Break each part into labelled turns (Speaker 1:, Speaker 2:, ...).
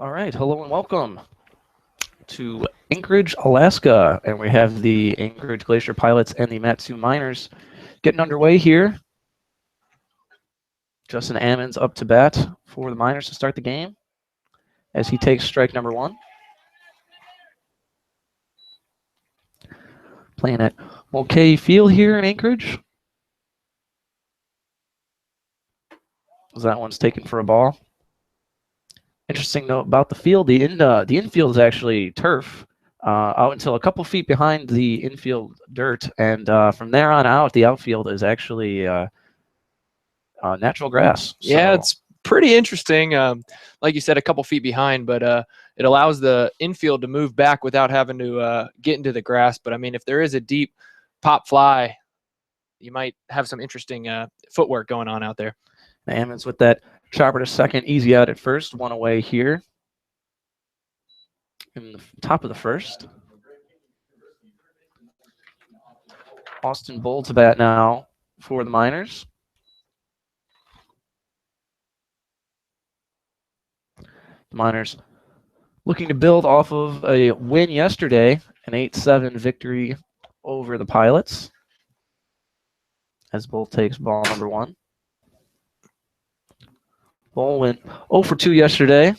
Speaker 1: All right, hello and welcome to Anchorage, Alaska, and we have the Anchorage Glacier Pilots and the Matsu Miners getting underway here. Justin Ammons up to bat for the Miners to start the game as he takes strike number one. Playing at Mulcahy Field here in Anchorage. That one's taken for a ball. Interesting note about the field, the infield is actually turf. Out until a couple feet behind the infield dirt, and from there on out, the outfield is actually natural grass.
Speaker 2: Yeah,
Speaker 1: So
Speaker 2: it's pretty interesting. Like you said, a couple feet behind, but it allows the infield to move back without having to get into the grass. But I mean, if there is a deep pop fly, you might have some interesting footwork going on out there.
Speaker 1: Ammons with that chopper to second, easy out at first, one away here in the top of the first. Austin Bull to bat now for the Miners. The Miners looking to build off of a win yesterday, an 8-7 victory over the Pilots. As Bull takes ball number one. Bull went 0 for 2 yesterday.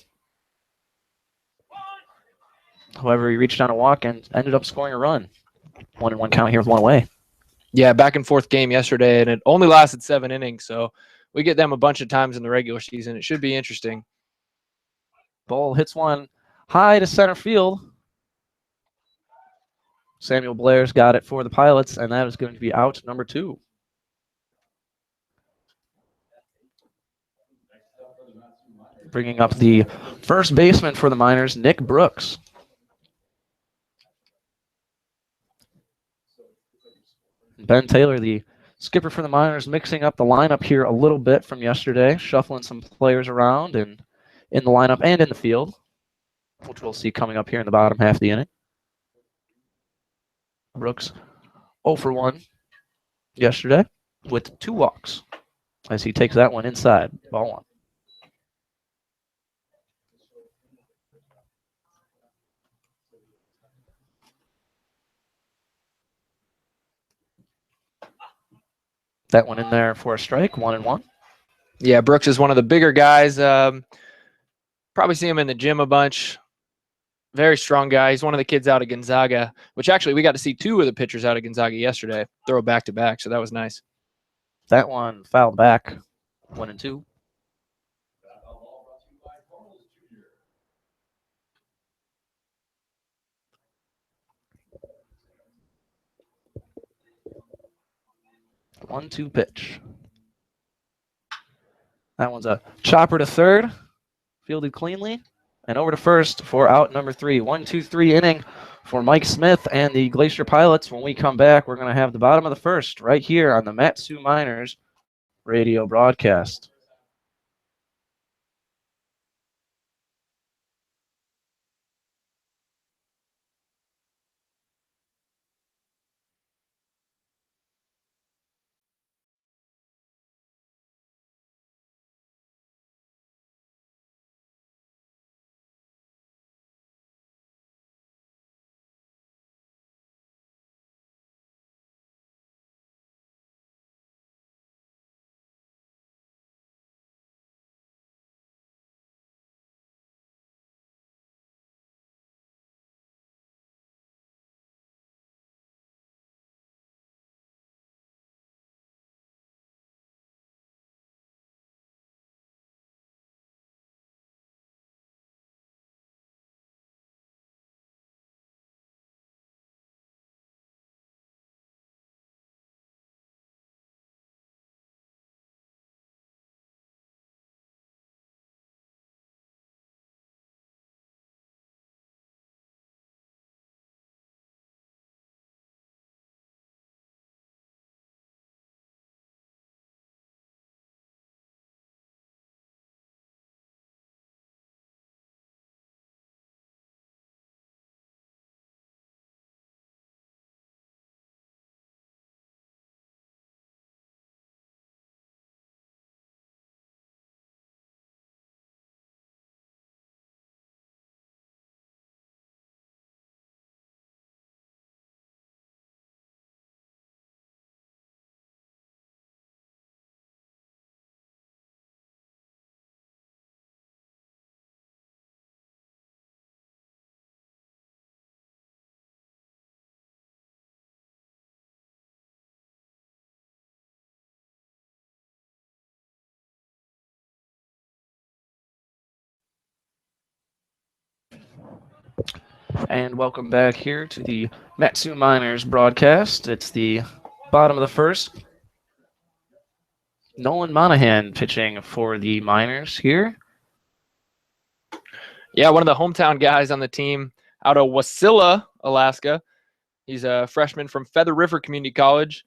Speaker 1: However, he reached on a walk and ended up scoring a run. 1-1 count here with one away.
Speaker 2: Yeah, back and forth game yesterday, and it only lasted 7 innings, so we get them a bunch of times in the regular season. It should be interesting.
Speaker 1: Bull hits one high to center field. Samuel Blair's got it for the Pilots, and that is going to be out number 2. Bringing up the first baseman for the Miners, Nick Brooks. Ben Taylor, the skipper for the Miners, mixing up the lineup here a little bit from yesterday, shuffling some players around and in the lineup and in the field, which we'll see coming up here in the bottom half of the inning. Brooks 0 for 1 yesterday with 2 walks as he takes that one inside, ball 1. That one in there for a strike, 1-1.
Speaker 2: Yeah, Brooks is one of the bigger guys. Probably see him in the gym a bunch. Very strong guy. He's one of the kids out of Gonzaga, which actually we got to see 2 of the pitchers out of Gonzaga yesterday throw back to back, so that was nice.
Speaker 1: That one fouled back, 1-2. One-two pitch. That one's a chopper to third, fielded cleanly, and over to first for out number 3. 1-2-3 inning for Mike Smith and the Glacier Pilots. When we come back, we're going to have the bottom of the first right here on the Matsu Miners radio broadcast. And welcome back here to the Matsu Miners broadcast. It's the bottom of the first. Nolan Monahan pitching for the Miners here.
Speaker 2: Yeah, one of the hometown guys on the team out of Wasilla, Alaska. He's a freshman from Feather River Community College.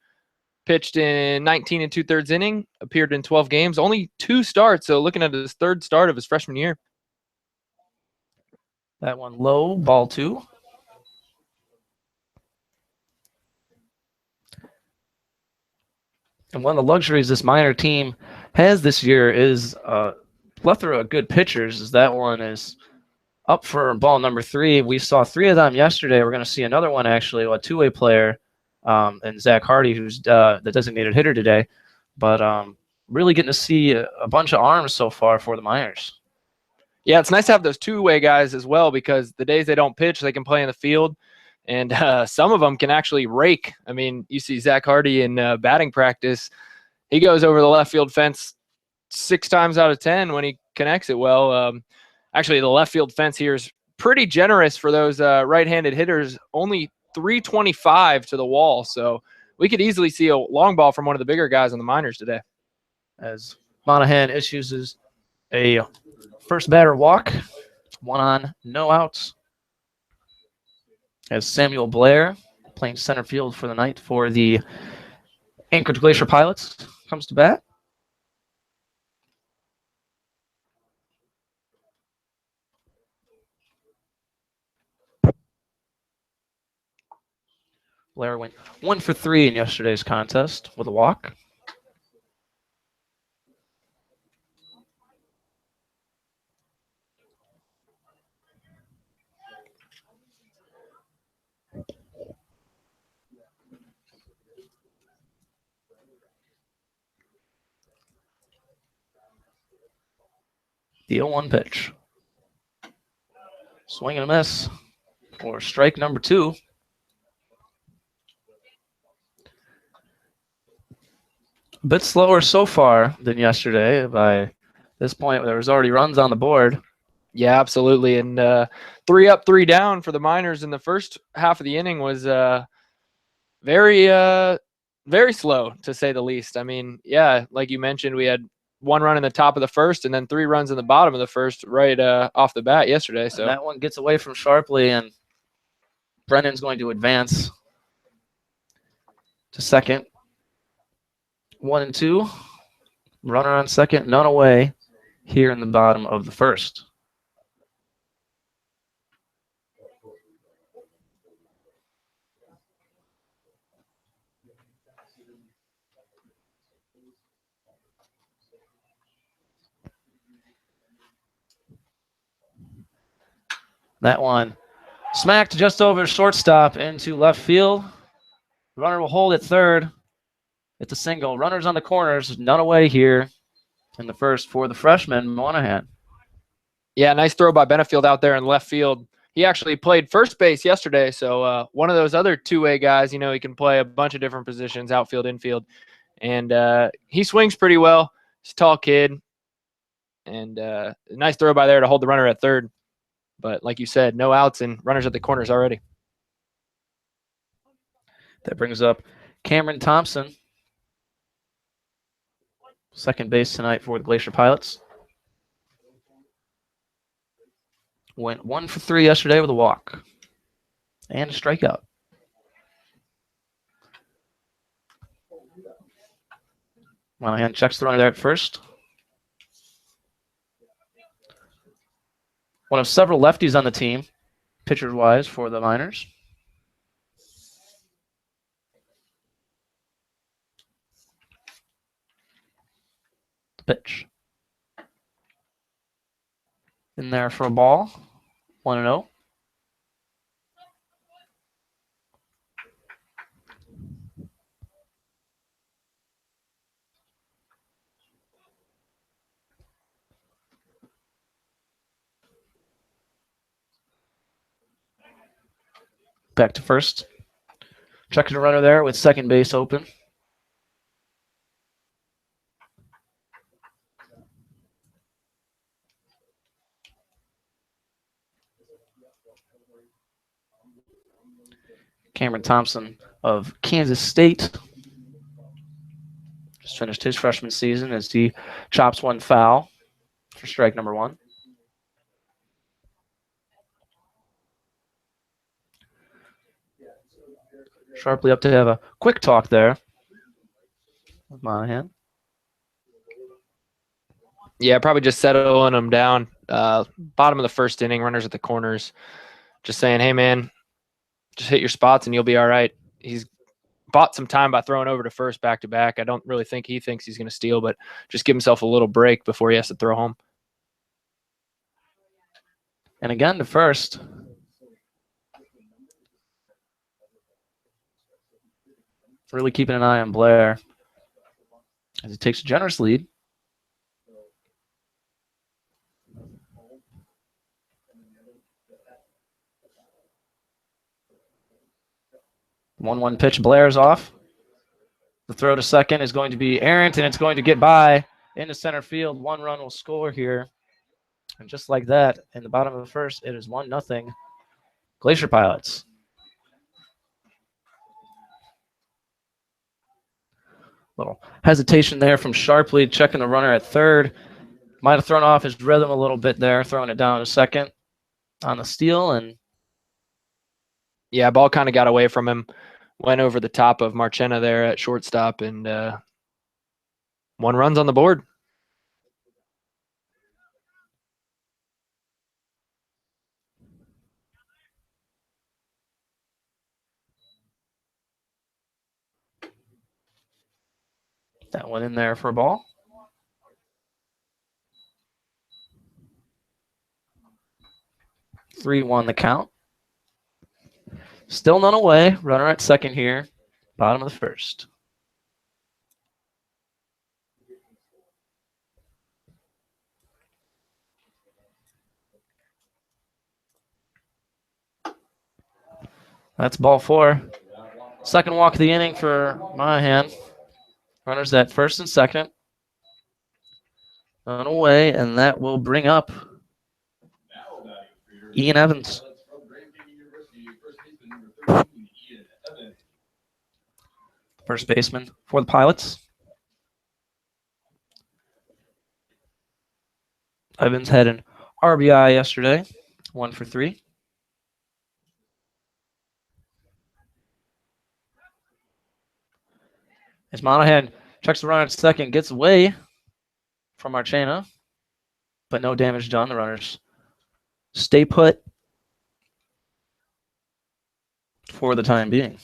Speaker 2: Pitched in 19 and 2/3 inning, appeared in 12 games, only 2 starts. So looking at his 3rd start of his freshman year.
Speaker 1: That one low, ball 2. And one of the luxuries this minor team has this year is a plethora of good pitchers. As that one is up for ball number 3. We saw 3 of them yesterday. We're going to see another one, actually, a two-way player, and Zach Hardy, who's the designated hitter today. But really getting to see a bunch of arms so far for the Miners.
Speaker 2: Yeah, it's nice to have those two-way guys as well, because the days they don't pitch, they can play in the field. And some of them can actually rake. I mean, you see Zach Hardy in batting practice. He goes over the left field fence 6 times out of 10 when he connects it well. Actually, the left field fence here is pretty generous for those right-handed hitters. Only 325 to the wall. So we could easily see a long ball from one of the bigger guys on the Miners today.
Speaker 1: As Monahan issues a first batter walk, 1 on, no outs. As Samuel Blair, playing center field for the night for the Anchorage Glacier Pilots, comes to bat. Blair went 1 for 3 in yesterday's contest with a walk. The 0-1 pitch. Swing and a miss for strike number 2. A bit slower so far than yesterday. By this point, there was already runs on the board.
Speaker 2: Yeah, absolutely. And 3 up, 3 down for the Miners in the first half of the inning was very slow, to say the least. I mean, yeah, like you mentioned, we had 1 run in the top of the first and then 3 runs in the bottom of the first right off the bat yesterday. So
Speaker 1: and that one gets away from Sharpley, and Brennan's going to advance to second. 1 and 2. Runner on second, none away here in the bottom of the first. That one smacked just over shortstop into left field. Runner will hold at third. It's a single. Runners on the corners, none away here in the first for the freshman, Monahan.
Speaker 2: yeah, nice throw by Benefield out there in left field. He actually played first base yesterday, so one of those other two-way guys, you know, he can play a bunch of different positions, outfield, infield, and he swings pretty well. He's a tall kid, and nice throw by there to hold the runner at third. But like you said, no outs and runners at the corners already.
Speaker 1: That brings up Cameron Thompson, second base tonight for the Glacier Pilots. Went 1 for 3 yesterday with a walk and a strikeout. Monahan checks the runner there at first. One of several lefties on the team, pitcher-wise, for the Miners. The pitch. In there for a ball. 1-0. Back to first. Checking the runner there with second base open. Cameron Thompson of Kansas State just finished his freshman season as he chops one foul for strike number 1. Sharply up to have a quick talk there with Monahan.
Speaker 2: Yeah, probably just settling them down. Bottom of the first inning, runners at the corners. Just saying, hey, man, just hit your spots and you'll be all right. He's bought some time by throwing over to first back-to-back. I don't really think he thinks he's going to steal, but just give himself a little break before he has to throw home.
Speaker 1: And again to first. Really keeping an eye on Blair as he takes a generous lead. One pitch, Blair's off. The throw to second is going to be errant, and it's going to get by into center field. 1 run will score here. And just like that, in the bottom of the first, it is 1-0 Glacier Pilots. Little hesitation there from Sharpley, checking the runner at third. Might have thrown off his rhythm a little bit there, throwing it down to second on the steal. And
Speaker 2: yeah, ball kind of got away from him, went over the top of Marchena there at shortstop, and 1 run's on the board.
Speaker 1: that one in there for a ball. Three one the count. Still none away. Runner at second here. Bottom of the first. That's ball 4. Second walk of the inning for Monahan. Runners at first and second. None away, and that will bring up Ian Evans. First baseman for the Pilots. Evans had an RBI yesterday, 1 for 3. As Monahan checks the runner at second, gets away from Marchena, but no damage done. The runners stay put for the time being.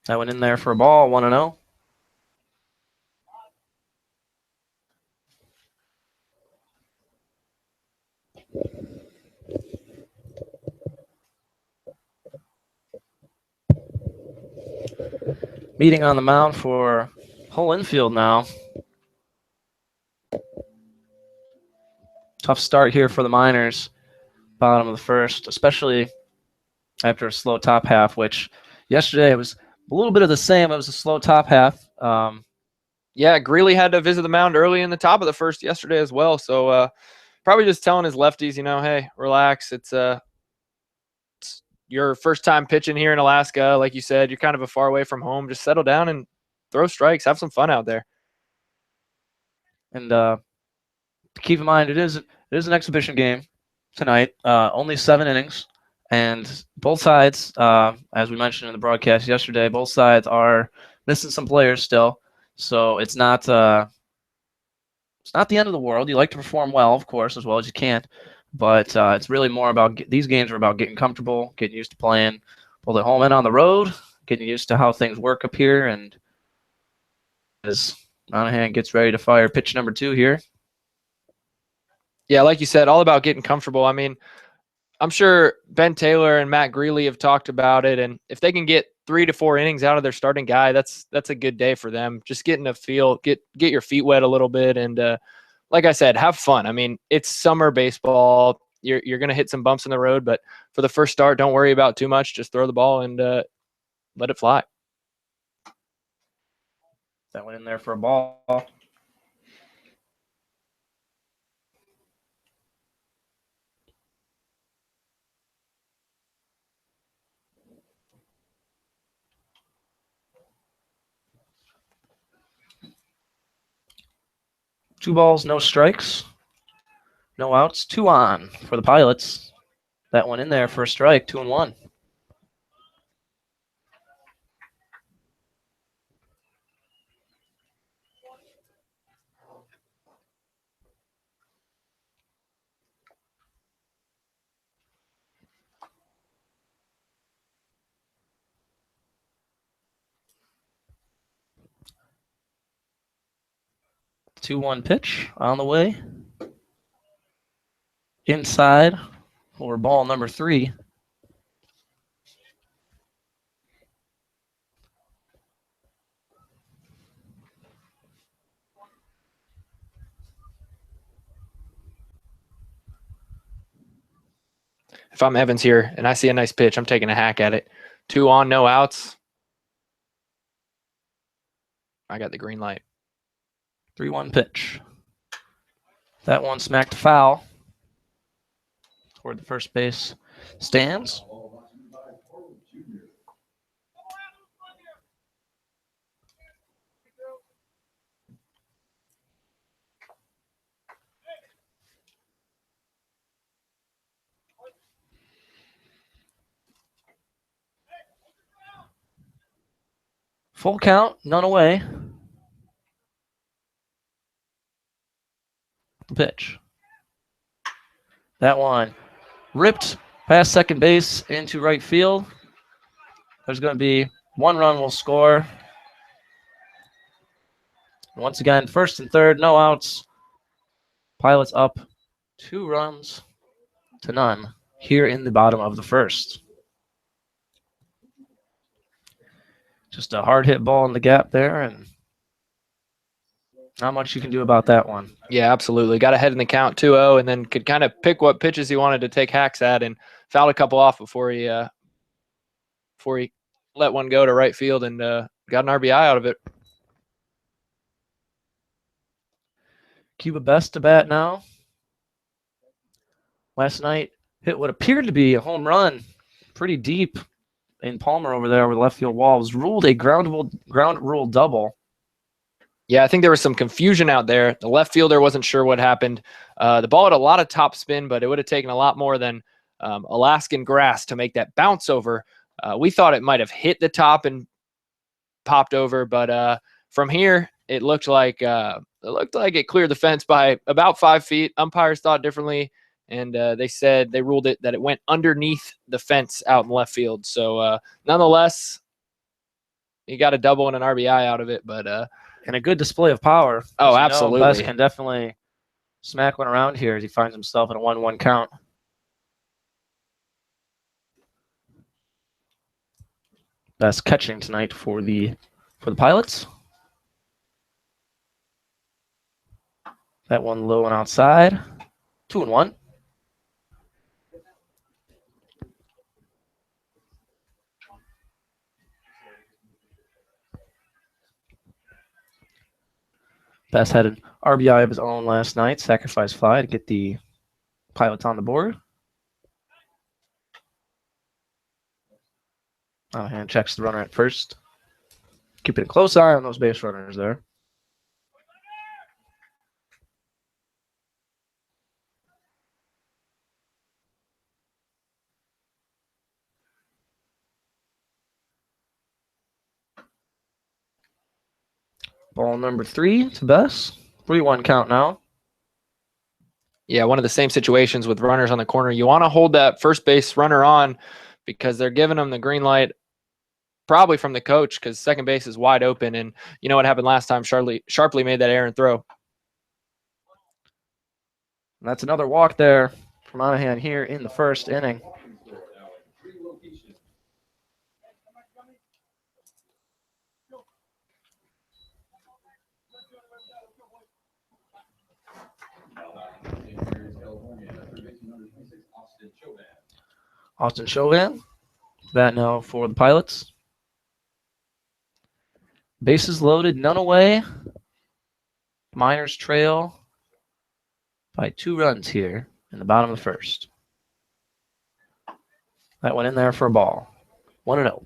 Speaker 1: That went in there for a ball, 1-0. Meeting on the mound for whole infield now. Tough start here for the Miners. Bottom of the first, especially after a slow top half, which yesterday it was a little bit of the same. It was a slow top half.
Speaker 2: Yeah, Greeley had to visit the mound early in the top of the first yesterday as well. So probably just telling his lefties, hey, relax. It's your first time pitching here in Alaska. Like you said, you're kind of far away from home. Just settle down and throw strikes. Have some fun out there.
Speaker 1: And keep in mind, it is an exhibition game tonight. Only 7 innings. And both sides, as we mentioned in the broadcast yesterday, both sides are missing some players still. So it's not the end of the world. You like to perform well, of course, as well as you can. But it's really more about these games are about getting comfortable, getting used to playing both at home and on the road, getting used to how things work up here. And as Monahan gets ready to fire pitch number 2 here.
Speaker 2: Yeah, like you said, all about getting comfortable. I mean, I'm sure Ben Taylor and Matt Greeley have talked about it, and if they can get 3 to 4 innings out of their starting guy, that's a good day for them. Just getting a feel, get your feet wet a little bit, and like I said, have fun. I mean, it's summer baseball. you're going to hit some bumps in the road, but for the first start, don't worry about too much. Just throw the ball and let it fly.
Speaker 1: That went in there for a ball. Two balls, no strikes, no outs, 2 on for the Pilots. That went in there for a strike, 2-1. Two-one pitch on the way. Inside for ball number 3.
Speaker 2: If I'm Evans here and I see a nice pitch, I'm taking a hack at it. 2 on, no outs. I got the green light.
Speaker 1: 3-1 pitch. That one smacked foul toward the first base stands. Full count, none away. Pitch. That one ripped past second base into right field. There's going to be 1 run will score. Once again, first and third, no outs. Pilots up 2 runs to none here in the bottom of the first. Just a hard hit ball in the gap there, and not much you can do about that one.
Speaker 2: Yeah, absolutely. Got ahead in the count 2-0 and then could kind of pick what pitches he wanted to take hacks at and fouled a couple off before he let one go to right field and got an RBI out of it.
Speaker 1: Cuba Best to bat now. Last night hit what appeared to be a home run pretty deep in Palmer over there over the left field wall. It was ruled a ground rule double.
Speaker 2: Yeah, I think there was some confusion out there. The left fielder wasn't sure what happened. The ball had a lot of top spin, but it would have taken a lot more than Alaskan grass to make that bounce over. We thought it might have hit the top and popped over, but from here it looked like it cleared the fence by about 5 feet. Umpires thought differently, and they ruled it that it went underneath the fence out in left field. So nonetheless, he got a double and an RBI out of it, but
Speaker 1: and a good display of power.
Speaker 2: Oh, absolutely.
Speaker 1: Best can definitely smack one around here as he finds himself in a 1-1 count. Best catching tonight for the Pilots. That one low and outside. 2-1. Best had an RBI of his own last night, sacrifice fly to get the Pilots on the board. And checks the runner at first. Keeping a close eye on those base runners there. Ball number 3 to Bess. 3-1 count now.
Speaker 2: Yeah, one of the same situations with runners on the corner. You want to hold that first base runner on because they're giving them the green light probably from the coach because second base is wide open. And you know what happened last time? Sharply made that errant throw.
Speaker 1: And that's another walk there for Monahan here in the first inning. Austin Chauvin, bat now for the Pilots. Bases loaded, none away. Miners trail by 2 runs here in the bottom of the first. That went in there for a ball. 1-0.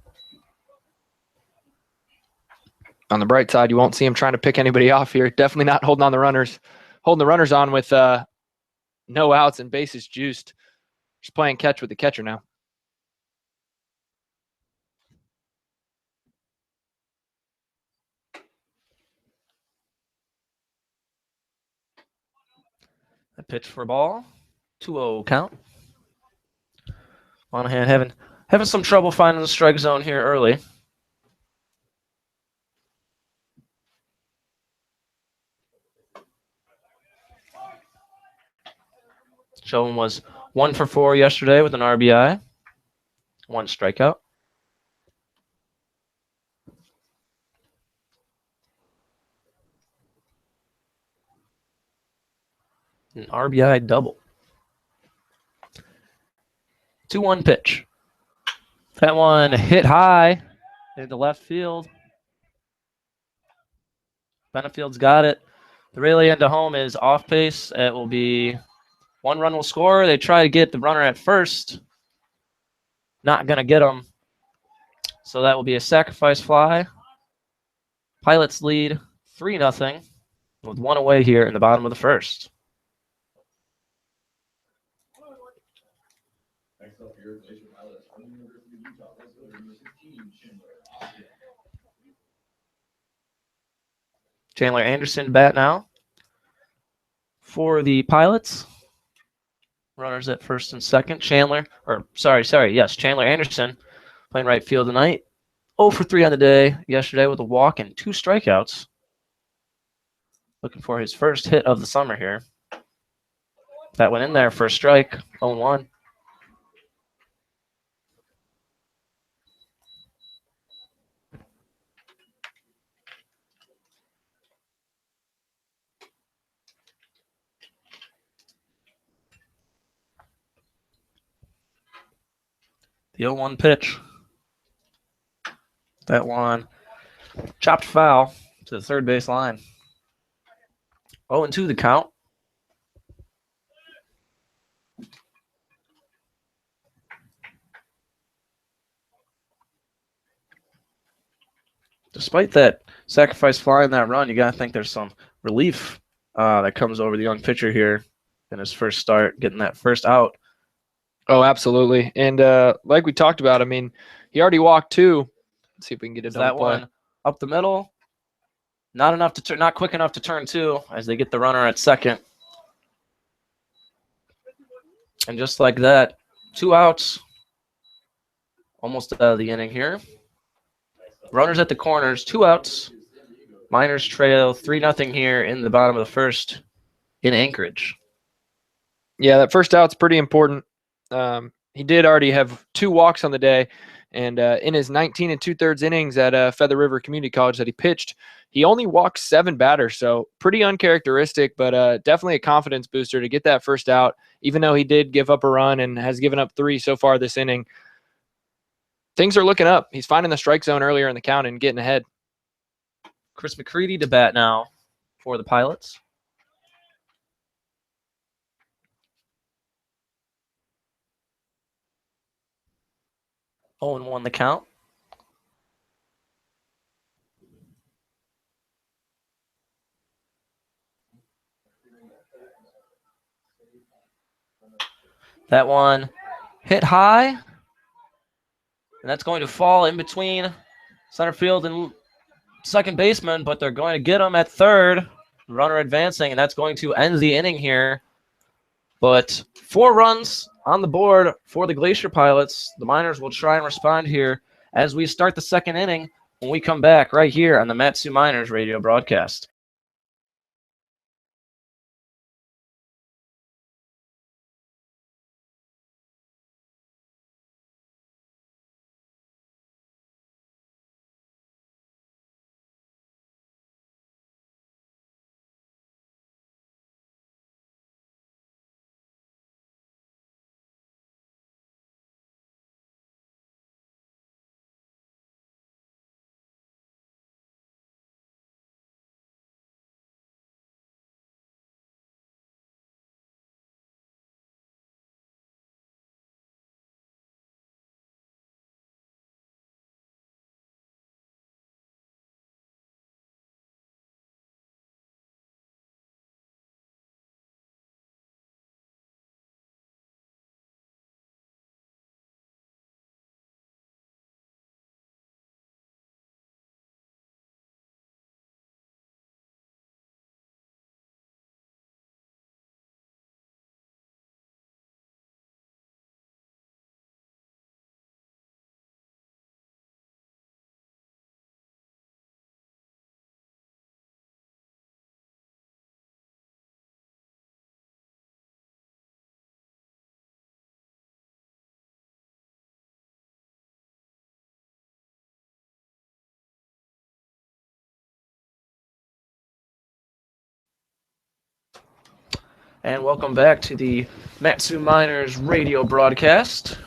Speaker 2: On the bright side, you won't see him trying to pick anybody off here. Definitely not holding on the runners. Holding the runners on with no outs and bases juiced. Just playing catch with the catcher now.
Speaker 1: A pitch for a ball. 2-0 count. Monahan having some trouble finding the strike zone here early. Chauvin was 1 for 4 yesterday with an RBI. 1 strikeout. An RBI double. 2-1 pitch. That one hit high into left field. Benefield's got it. The relay into home is off base. It will be 1 run will score. They try to get the runner at first. Not going to get him. So that will be a sacrifice fly. Pilots lead 3-0 with 1 away here in the bottom of the first. Chandler Anderson bat now for the Pilots. Runners at first and second. Chandler Anderson playing right field tonight. 0 for 3 on the day yesterday with a walk and 2 strikeouts. Looking for his first hit of the summer here. That went in there for a strike. 0-1. The 0-1 pitch. That one chopped foul to the third base line. 0-2 the count. Despite that sacrifice fly in that run, you got to think there's some relief that comes over the young pitcher here in his first start, getting that first out.
Speaker 2: Oh, absolutely. And like we talked about, I mean, he already walked 2. Let's see if we can get a double
Speaker 1: that
Speaker 2: play.
Speaker 1: One up the middle. Not quick enough to turn 2 as they get the runner at second. And just like that, 2 outs. Almost out of the inning here. Runners at the corners, 2 outs. Miners trail 3-0 here in the bottom of the first in Anchorage.
Speaker 2: Yeah, that first out's pretty important. He did already have 2 walks on the day, and in his 19 2/3 innings at Feather River Community College that he pitched, he only walked 7 batters, so pretty uncharacteristic, but definitely a confidence booster to get that first out, even though he did give up a run and has given up 3 so far this inning. Things are looking up. He's finding the strike zone earlier in the count and getting ahead.
Speaker 1: Chris McCready to bat now for the Pilots. Oh, and 1 the count. That one hit high, and that's going to fall in between center field and second baseman, but they're going to get him at third. Runner advancing, and that's going to end the inning here. But 4 runs on the board for the Glacier Pilots. The Miners will try and respond here as we start the second inning when we come back right here on the Matsu Miners radio broadcast. And welcome back to the Matsu Miners radio broadcast.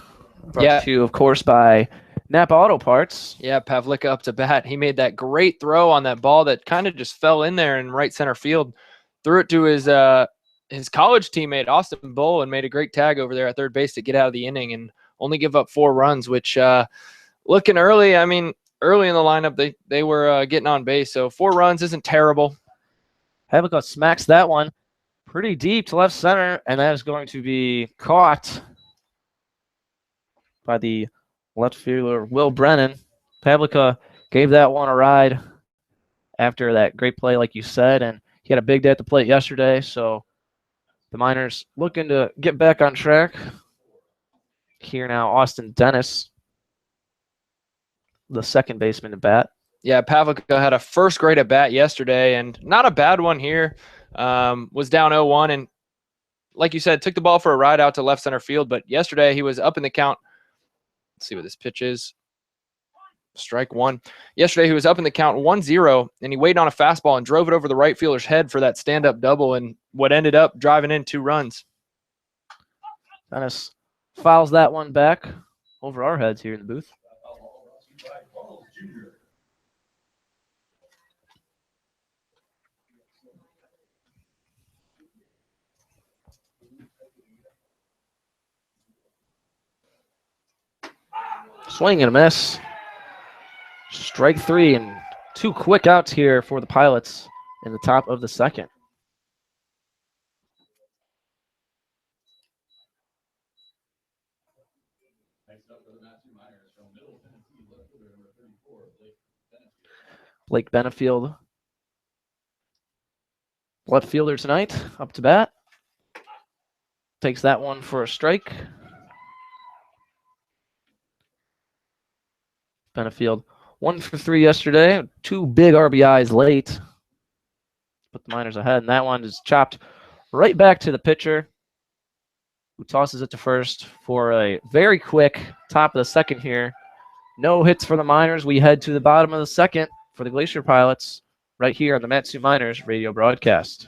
Speaker 1: Brought to you, of course, by Napa Auto Parts.
Speaker 2: Yeah, Pavlicka up to bat. He made that great throw on that ball that kind of just fell in there in right center field. Threw it to his college teammate, Austin Bull, and made a great tag over there at third base to get out of the inning and only give up 4 runs, which looking early, I mean, early in the lineup, they were getting on base. So 4 runs isn't terrible.
Speaker 1: Pavlicka smacks that one pretty deep to left center, and that is going to be caught by the left fielder, Will Brennan. Pavlicka gave that one a ride after that great play, like you said, and he had a big day at the plate yesterday, so the Miners looking to get back on track. Here now, Austin Dennis, the second baseman to bat.
Speaker 2: Yeah, Pavlicka had a first grade at bat yesterday, and not a bad one here. Was down 0-1, and like you said, took the ball for a ride out to left center field. But yesterday he was up in the count. Let's see what this pitch is. Strike 1. Yesterday he was up in the count 1-0, and he waited on a fastball and drove it over the right fielder's head for that stand-up double, and what ended up driving in 2 runs.
Speaker 1: Dennis fouls that one back over our heads here in the booth. Swing and a miss. Strike 3, and 2 quick outs here for the Pilots in the top of the second. Blake Benefield, left fielder tonight, up to bat. Takes that one for a strike. Benefield 1 for 3 yesterday. 2 big RBIs late. Put the Miners ahead, and that one is chopped right back to the pitcher, who tosses it to first for a very quick top of the second here. No hits for the Miners. We head to the bottom of the second for the Glacier Pilots right here on the Matsu Miners radio broadcast.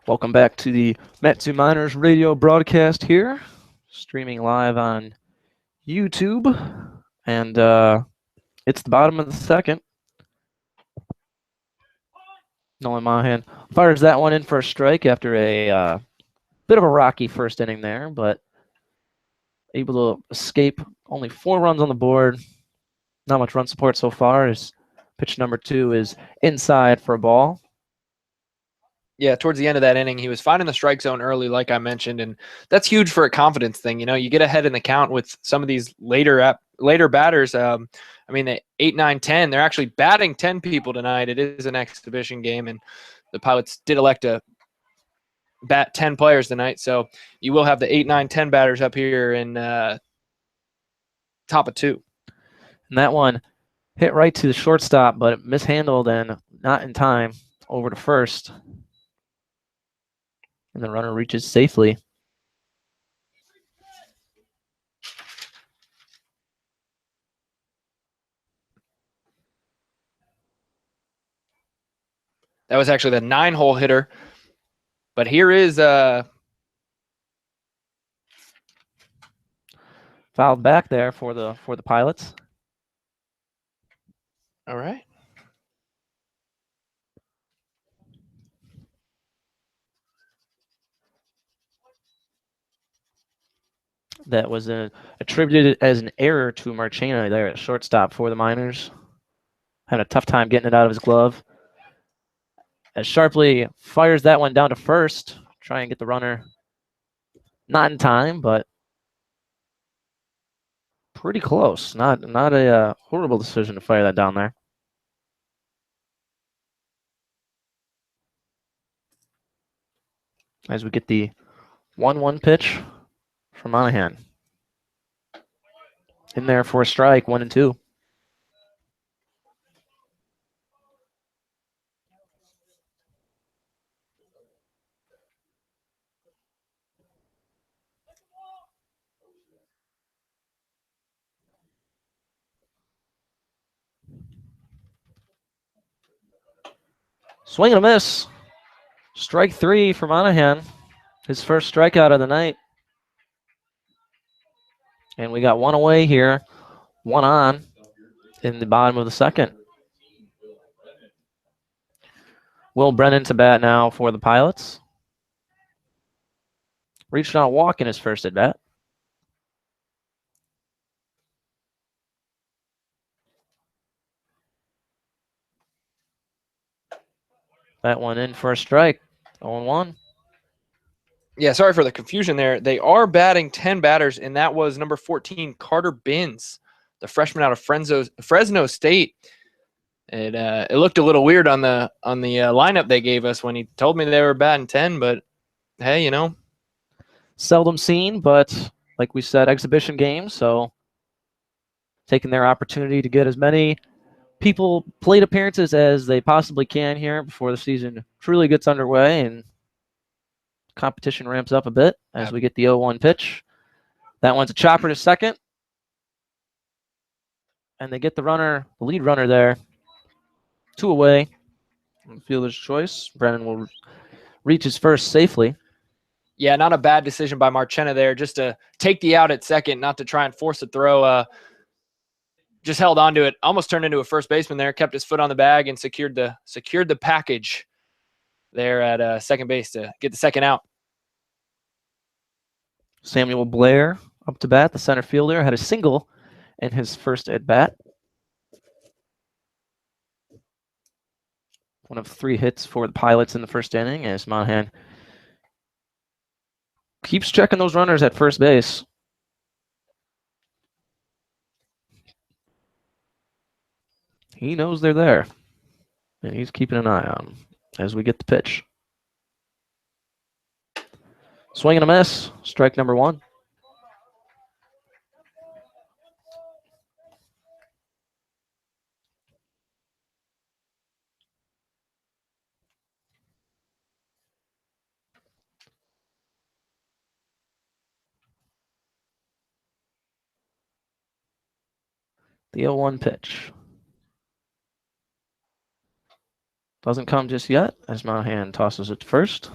Speaker 1: Welcome back to the Matsu Miners radio broadcast here, streaming live on YouTube, and it's the bottom of the second. Nolan Monahan fires that one in for a strike after a bit of a rocky first inning there, but able to escape only 4 runs on the board. Not much run support so far, as pitch number 2 is inside for a ball.
Speaker 2: Yeah, towards the end of that inning, he was finding the strike zone early, like I mentioned, and that's huge for a confidence thing. You know, you get ahead in the count with some of these later batters. I mean, the 8, 9, 10, they're actually batting 10 people tonight. It is an exhibition game, and the Pilots did elect to bat 10 players tonight. So you will have the 8, 9, 10 batters up here in top of 2.
Speaker 1: And that one hit right to the shortstop, but it mishandled and not in time. over to first. And the runner reaches safely.
Speaker 2: That was actually the 9-hole hitter. But here is
Speaker 1: fouled back there for the Pilots.
Speaker 2: All right.
Speaker 1: That was attributed as an error to Marchena there at shortstop for the Miners. Had a tough time getting it out of his glove. As Sharpley fires that one down to first, try and get the runner. Not in time, but pretty close. Not a horrible decision to fire that down there. As we get the 1-1 pitch from Monahan. In there for a strike, 1-2. Swing and a miss. Strike 3 for Monahan. His first strikeout of the night. And we got one away here, one on in the bottom of the second. Will Brennan to bat now for the Pilots. Reached on a walk in his first at bat. That one in for a strike. 0-1.
Speaker 2: Yeah, sorry for the confusion there. They are batting 10 batters, and that was number 14, Carter Binns, the freshman out of Fresno State. It looked a little weird on the lineup they gave us when he told me they were batting 10, but hey,
Speaker 1: seldom seen, but like we said, exhibition games, so taking their opportunity to get as many people plate appearances as they possibly can here before the season truly gets underway and competition ramps up a bit as we get the 0-1 pitch. That one's a chopper to second. And they get the lead runner there. 2 away. Fielder's choice. Brennan will reach his first safely.
Speaker 2: Yeah, not a bad decision by Marchena there, just to take the out at second, not to try and force a throw. Just held on to it, almost turned into a first baseman there, kept his foot on the bag and secured the package there at second base to get the second out.
Speaker 1: Samuel Blair up to bat, the center fielder, had a single in his first at bat. One of 3 hits for the Pilots in the first inning as Monahan keeps checking those runners at first base. He knows they're there, and he's keeping an eye on them as we get the pitch. Swing and a miss, strike number 1. The 0-1 pitch. Doesn't come just yet as Monahan tosses it to first.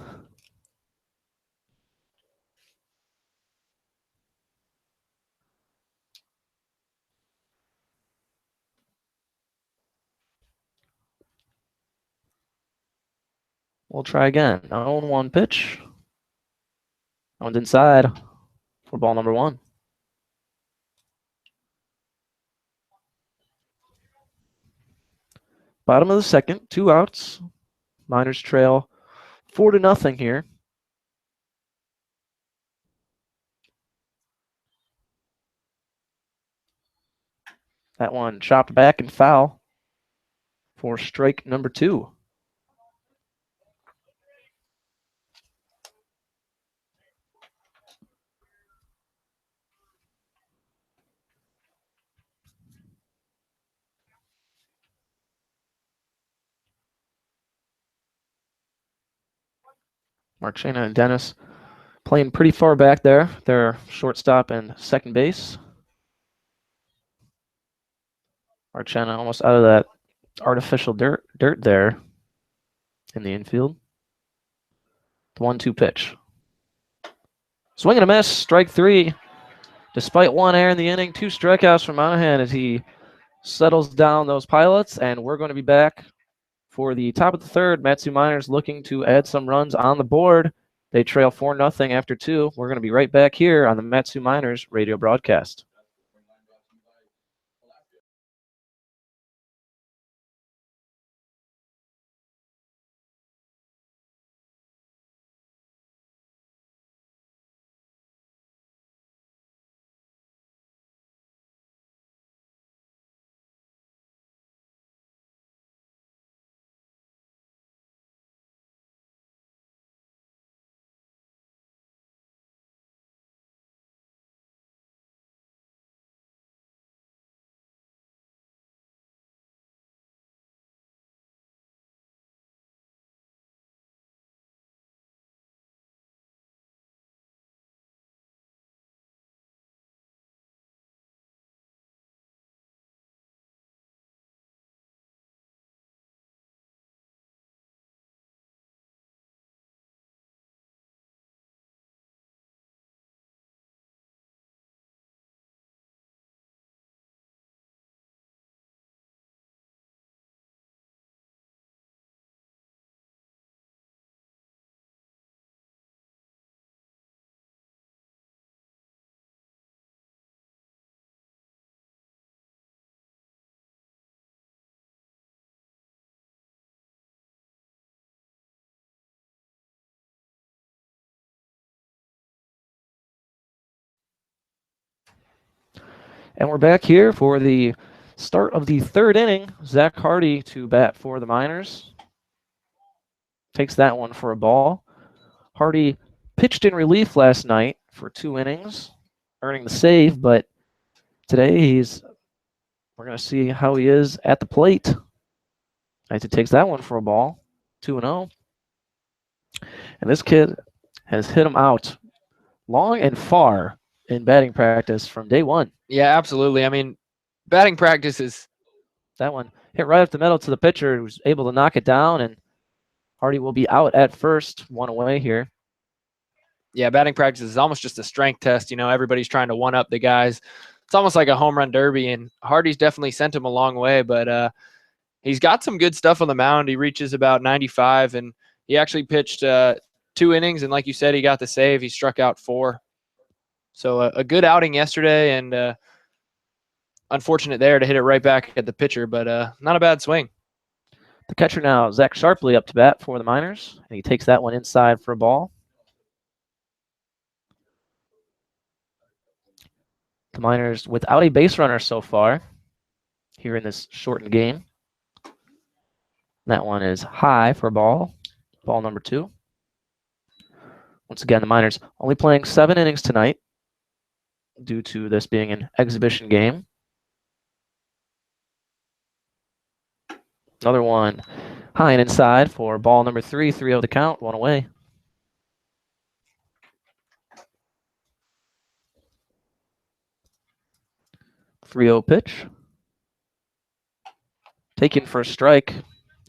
Speaker 1: We'll try again. 0-1 pitch. That one's inside for ball number 1. Bottom of the second, 2 outs. Miners trail 4-0 here. That one chopped back and foul for strike number 2. Marchena and Dennis playing pretty far back there. They're shortstop and second base. Marchena almost out of that artificial dirt there in the infield. The 1-2 pitch. Swing and a miss, strike three. Despite one error in the inning, 2 strikeouts from Monahan as he settles down those pilots, and we're going to be back for the top of the third. Matsu Miners looking to add some runs on the board. They trail 4-0 after 2. We're going to be right back here on the Matsu Miners radio broadcast. And we're back here for the start of the third inning. Zach Hardy to bat for the Miners. Takes that one for a ball. Hardy pitched in relief last night for 2 innings, earning the save, but today we're going to see how he is at the plate. As he takes that one for a ball, 2-0. And this kid has hit him out long and far in batting practice from day one.
Speaker 2: Yeah, absolutely. I mean, batting practice is
Speaker 1: That one hit right up the middle to the pitcher, who was able to knock it down, and Hardy will be out at first, 1 away here.
Speaker 2: Yeah, batting practice is almost just a strength test. You know, everybody's trying to one up the guys. It's almost like a home run derby, and Hardy's definitely sent him a long way, but he's got some good stuff on the mound. He reaches about 95, and he actually pitched 2 innings, and like you said, he got the save. He struck out 4. So a good outing yesterday, and unfortunate there to hit it right back at the pitcher, but not a bad swing.
Speaker 1: The catcher now, Zach Sharpley, up to bat for the Miners, and he takes that one inside for a ball. The Miners without a base runner so far here in this shortened game. That one is high for a ball number 2. Once again, the Miners only playing 7 innings tonight due to this being an exhibition game. Another one high and inside for ball number 3, 3-0 the count, 1 away. Three-0 pitch. Taken for a strike,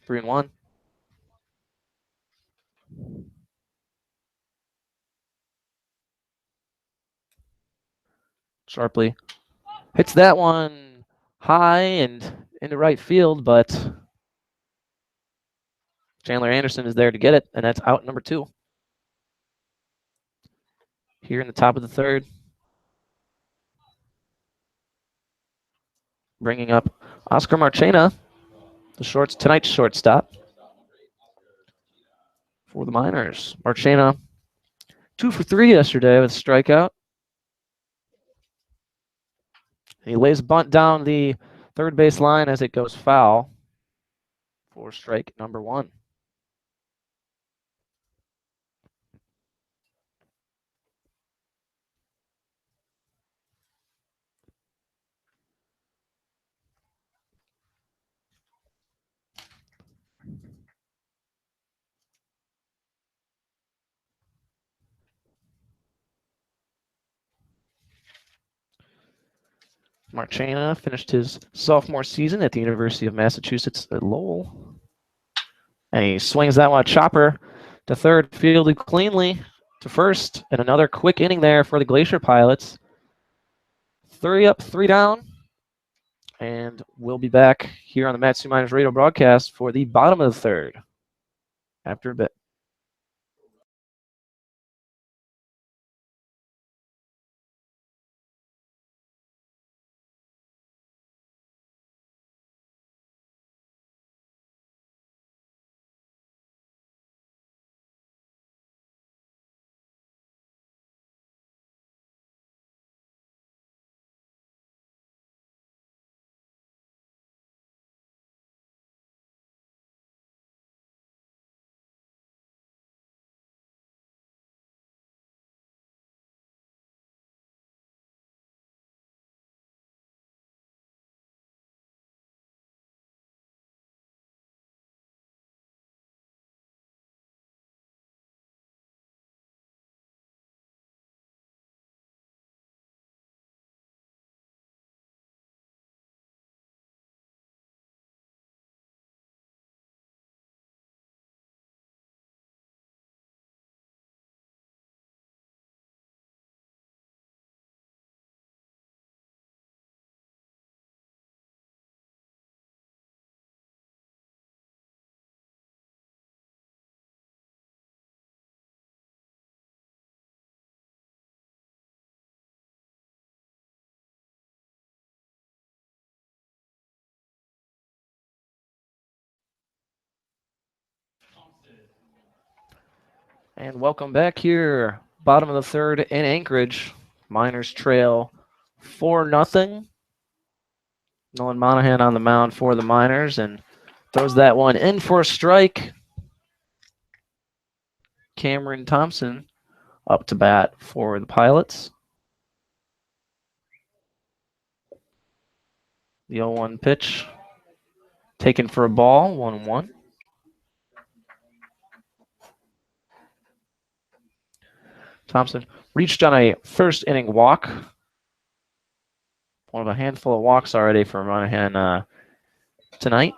Speaker 1: 3-1. Sharpley hits that one high and into right field, but Chandler Anderson is there to get it, and that's out number 2. Here in the top of the third. Bringing up Oscar Marchena, tonight's shortstop for the Miners. Marchena 2 for 3 yesterday with a strikeout. He lays a bunt down the third base line as it goes foul for strike number 1. Marchena finished his sophomore season at the University of Massachusetts at Lowell. And he swings that one chopper to third, fielded cleanly to first, and another quick inning there for the Glacier Pilots. 3 up, 3 down. And we'll be back here on the Mat-Su Miners radio broadcast for the bottom of the third after a bit. And welcome back here. Bottom of the third in Anchorage. Miners trail 4-0. Nolan Monahan on the mound for the Miners and throws that one in for a strike. Cameron Thompson up to bat for the Pilots. The 0-1 pitch taken for a ball, 1-1. Thompson reached on a first inning walk. One of a handful of walks already for Monahan tonight.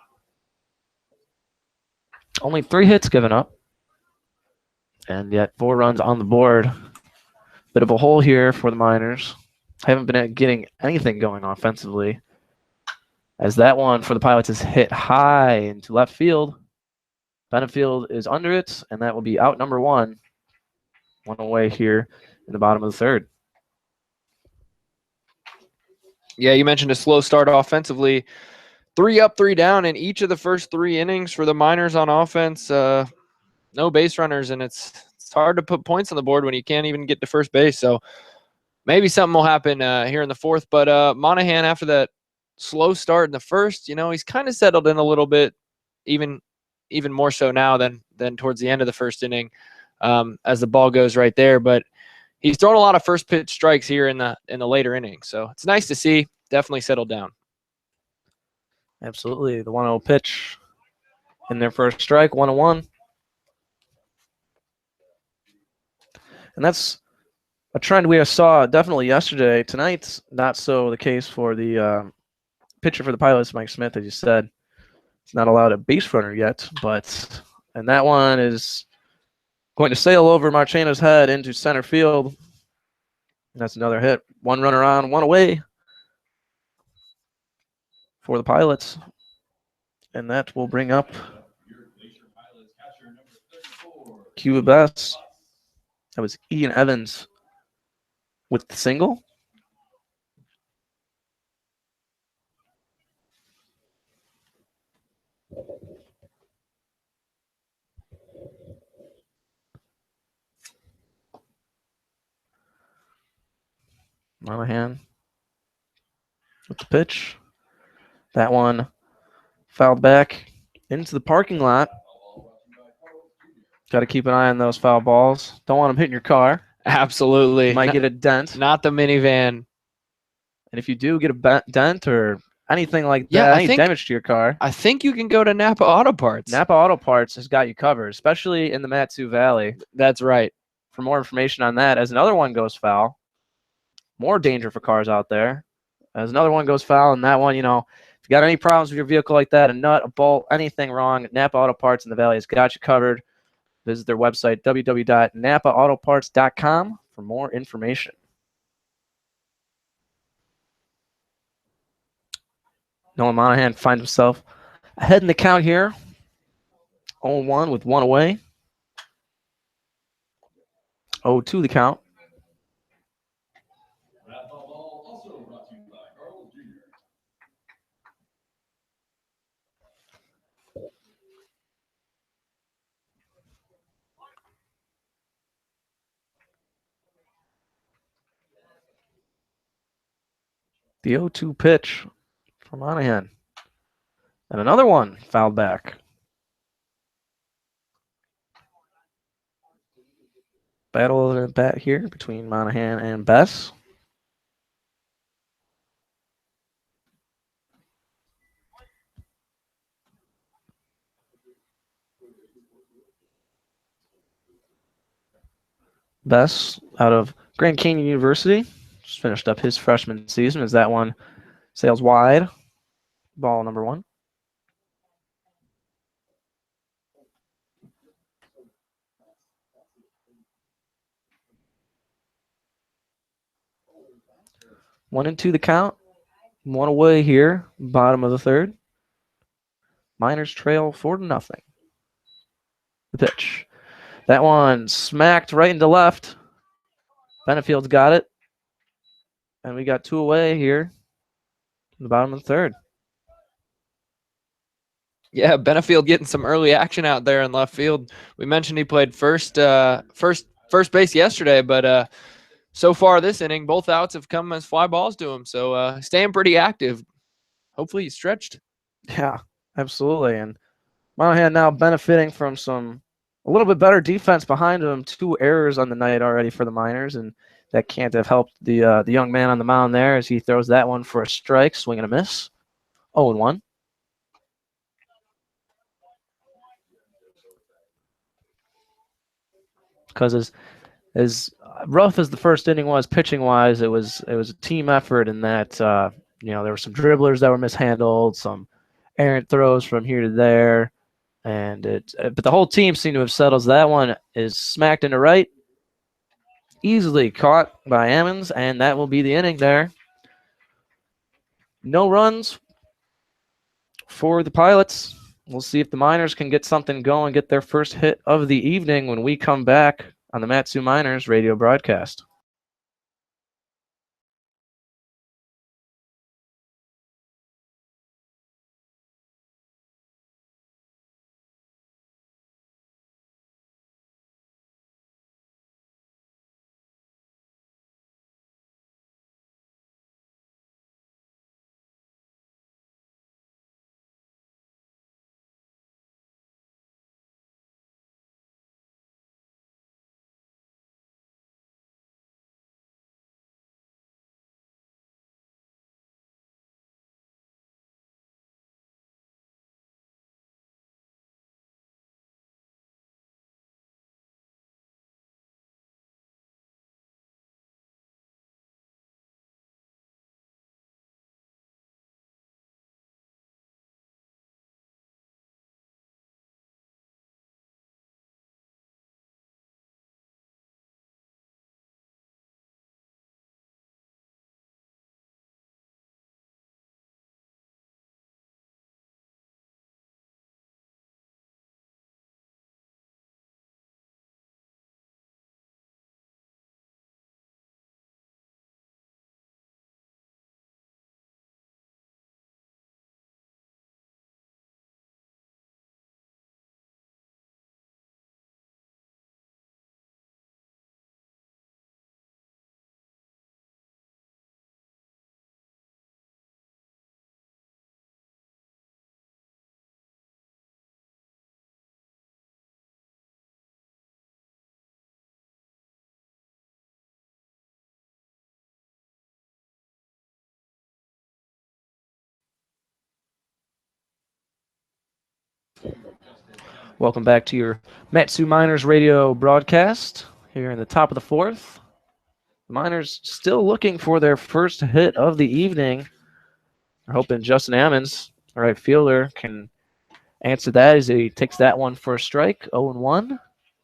Speaker 1: Only 3 hits given up. And yet 4 runs on the board. Bit of a hole here for the Miners. Haven't been getting anything going offensively. As that one for the Pilots is hit high into left field. Benefield is under it, and that will be out number 1. 1 away here in the bottom of the third.
Speaker 2: Yeah, you mentioned a slow start offensively. 3 up, 3 down in each of the first 3 innings for the Miners on offense. No base runners, and it's hard to put points on the board when you can't even get to first base. So maybe something will happen here in the fourth. But Monahan, after that slow start in the first, he's kind of settled in a little bit, even more so now than towards the end of the first inning, as the ball goes right there. But he's thrown a lot of first pitch strikes here in the later innings, so it's nice to see. Definitely settled down.
Speaker 1: Absolutely, the 1-0 pitch in their first strike, 1-1. And that's a trend we saw definitely yesterday. Tonight's not so the case for the pitcher for the Pilots, Mike Smith, as you said. He's not allowed a base runner yet, and that one is going to sail over Marchena's head into center field. And that's another hit. 1 runner on, 1 away for the Pilots. And that will bring up Cuba Bess. That was Ian Evans with the single. Monahan with the pitch. That one fouled back into the parking lot. Got to keep an eye on those foul balls. Don't want them hitting your car.
Speaker 2: Absolutely.
Speaker 1: You might get a dent.
Speaker 2: Not the minivan.
Speaker 1: And if you do get a dent or anything like that, any damage to your car,
Speaker 2: I think you can go to Napa Auto Parts.
Speaker 1: Napa Auto Parts has got you covered, especially in the Mat-Su Valley.
Speaker 2: That's right.
Speaker 1: For more information on that, as another one goes foul, more danger for cars out there. as another one goes foul, and that one, if you got any problems with your vehicle like that, a nut, a bolt, anything wrong, Napa Auto Parts in the Valley has got you covered. Visit their website, www.napaautoparts.com, for more information. Nolan Monahan finds himself ahead in the count here. 0-1 with one away. 0-2 the count. The 0-2 pitch for Monahan. And another one fouled back. Battle at bat here between Monahan and Bess. Bess out of Grand Canyon University. Just finished up his freshman season as that one sails wide. Ball number 1. One and 2 the count. One away here, bottom of the third. Miners trail 4-0. The pitch. That one smacked right into left. Benefield's got it. And we got 2 away here in the bottom of the third.
Speaker 2: Yeah, Benefield getting some early action out there in left field. We mentioned he played first base yesterday, but so far this inning, both outs have come as fly balls to him. So staying pretty active. Hopefully he's stretched.
Speaker 1: Yeah, absolutely. And Monahan now benefiting from a little bit better defense behind him. 2 errors on the night already for the Miners, and that can't have helped the young man on the mound there as he throws that one for a strike, swing and a miss. 0-1. Because as rough as the first inning was pitching wise, it was a team effort in that there were some dribblers that were mishandled, some errant throws from here to there, and but the whole team seemed to have settled. That one is smacked into right, easily caught by Ammons, and that will be the inning there. No runs for the Pilots. We'll see if the Miners can get something going, get their first hit of the evening when we come back on the Mat-Su Miners radio broadcast. Welcome back to your Mat-Su Miners radio broadcast here in the top of the 4th. The Miners still looking for their first hit of the evening. They're hoping Justin Ammons, our right fielder, can answer that as he takes that one for a strike, 0-1.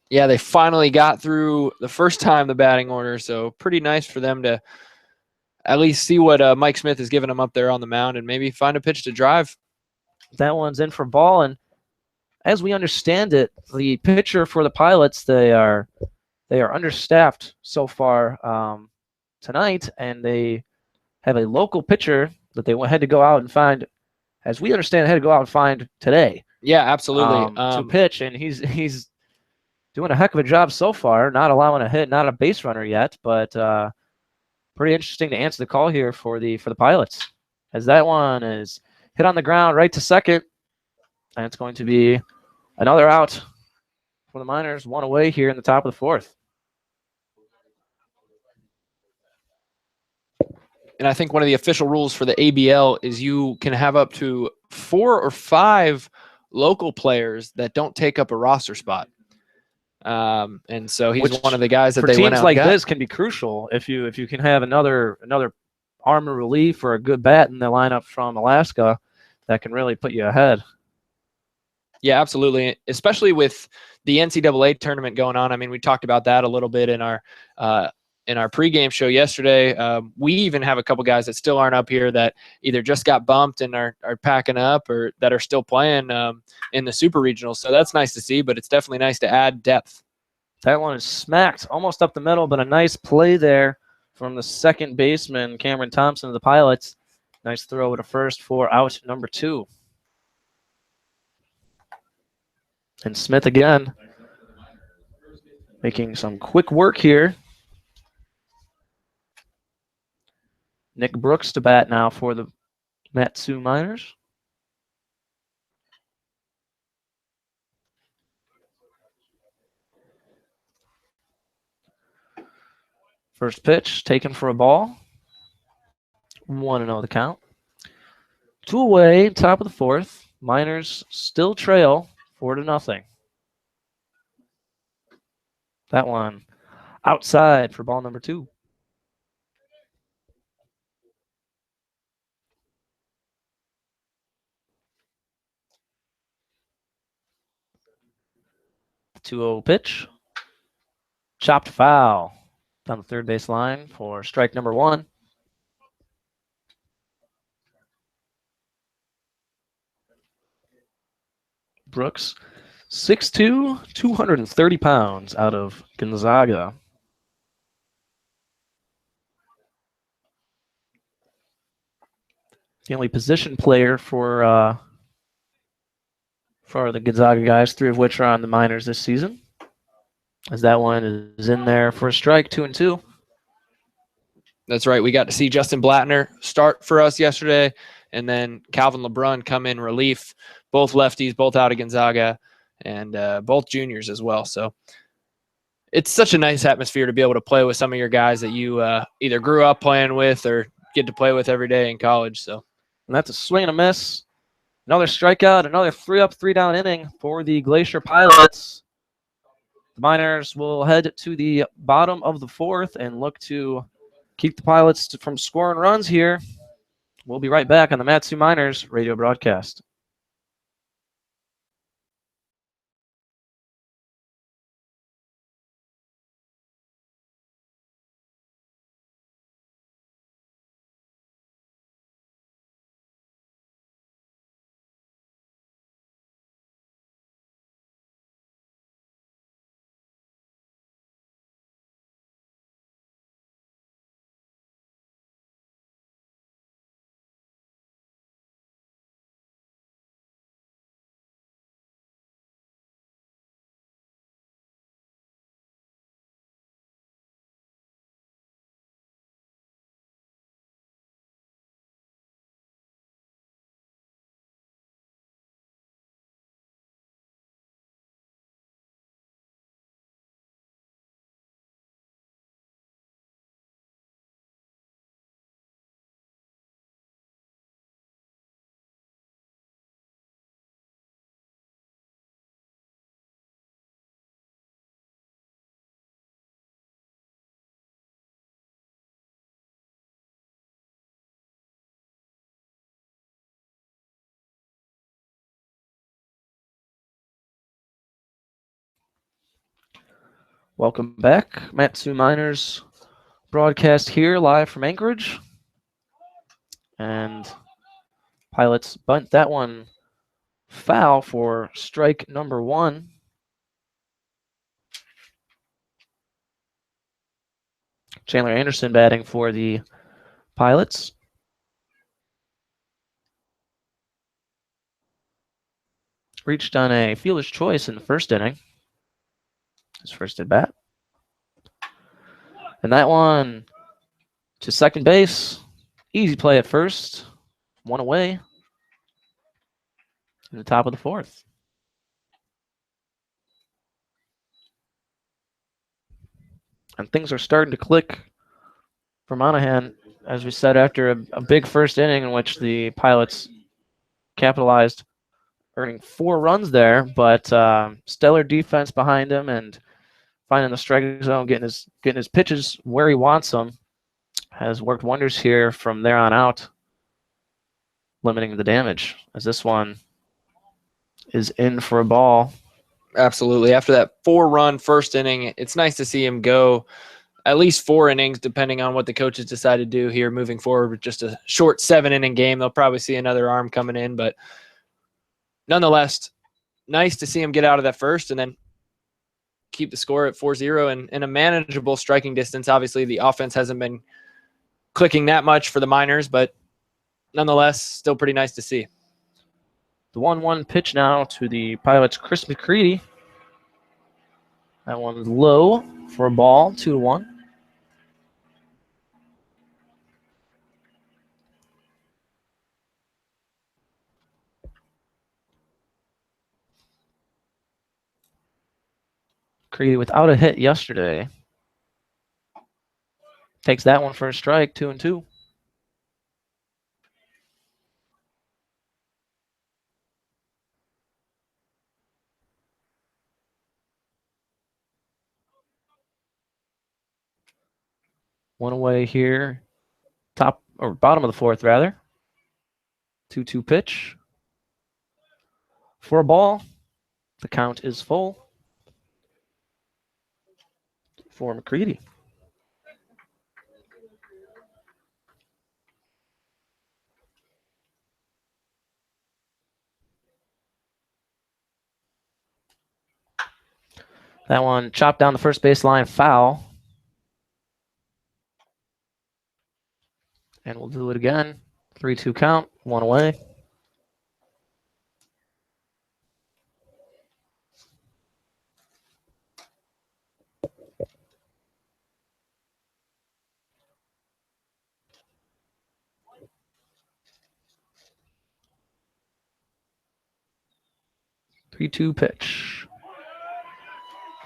Speaker 2: Yeah, they finally got through the first time the batting order, so pretty nice for them to at least see what Mike Smith is giving them up there on the mound and maybe find a pitch to drive.
Speaker 1: That one's in for ball, and as we understand it, the pitcher for the Pilots, they are understaffed so far tonight, and they have a local pitcher that they had to go out and find. As we understand, they had to go out and find today.
Speaker 2: Yeah, absolutely.
Speaker 1: To pitch, and he's doing a heck of a job so far. Not allowing a hit, not a base runner yet, but pretty interesting to answer the call here for the Pilots, as that one is hit on the ground right to second, and it's going to be another out for the Miners. One away here in the top of the fourth.
Speaker 2: And I think one of the official rules for the ABL is you can have up to 4 or 5 local players that don't take up a roster spot. And so he's one of the guys that they went out
Speaker 1: for teams like
Speaker 2: and got.
Speaker 1: this can be crucial if you can have another arm of relief or a good bat in the lineup from Alaska that can really put you ahead.
Speaker 2: Yeah, absolutely. Especially with the NCAA tournament going on. I mean, we talked about that a little bit in our pregame show yesterday. We even have a couple guys that still aren't up here that either just got bumped and are packing up, or that are still playing in the super regionals. So that's nice to see, but it's definitely nice to add depth.
Speaker 1: That one is smacked almost up the middle, but a nice play there from the second baseman, Cameron Thompson of the Pilots. Nice throw to first for out number 2. And Smith again making some quick work here. Nick Brooks to bat now for the Matsu Miners. First pitch taken for a ball. 1-0 the count. 2 away, top of the fourth. Miners still trail 4-0. That one outside for ball number 2. The 2-0 pitch. Chopped foul down the third base line for strike number 1. Brooks, 6'2", 230 pounds, out of Gonzaga. The only position player for the Gonzaga guys, 3 of which are on the Miners this season, as that one is in there for a strike, 2-2.
Speaker 2: That's right. We got to see Justin Blattner start for us yesterday, and then Calvin LeBrun come in relief. Both lefties, both out of Gonzaga, and both juniors as well. So it's such a nice atmosphere to be able to play with some of your guys that you either grew up playing with or get to play with every day in college. So,
Speaker 1: and that's a swing and a miss. Another strikeout, another 3-up, 3-down inning for the Glacier Pilots. The Miners will head to the bottom of the fourth and look to keep the Pilots from scoring runs here. We'll be right back on the Matsu Miners radio broadcast. Welcome back. Matsu Miners broadcast here live from Anchorage. And Pilots bunt that one foul for strike number 1. Chandler Anderson batting for the Pilots. Reached on a fielder's choice in the first inning. His first at bat. And that one to second base. Easy play at first. 1 away in the top of the 4th. And things are starting to click for Monahan, as we said, after a big first inning in which the Pilots capitalized, earning 4 runs there, but stellar defense behind him and finding the strike zone, getting his pitches where he wants them, has worked wonders here from there on out, limiting the damage, as this one is in for a ball.
Speaker 2: Absolutely. After that 4-run first inning, it's nice to see him go at least 4 innings, depending on what the coaches decide to do here moving forward with just a short 7-inning game. They'll probably see another arm coming in, but nonetheless, nice to see him get out of that first and then keep the score at 4-0 and in a manageable striking distance. Obviously, the offense hasn't been clicking that much for the Miners, but nonetheless, still pretty nice to see.
Speaker 1: The 1-1 pitch now to the Pilots' Chris McCready. That one's low for a ball, 2-1. McCready without a hit yesterday. Takes that one for a strike, 2-2. One away here, top or bottom of the 4th rather. 2-2 pitch for a ball. The count is full for McCready. That one chopped down the first baseline, foul. And we'll do it again. 3-2 count, 1 away. Three-two pitch.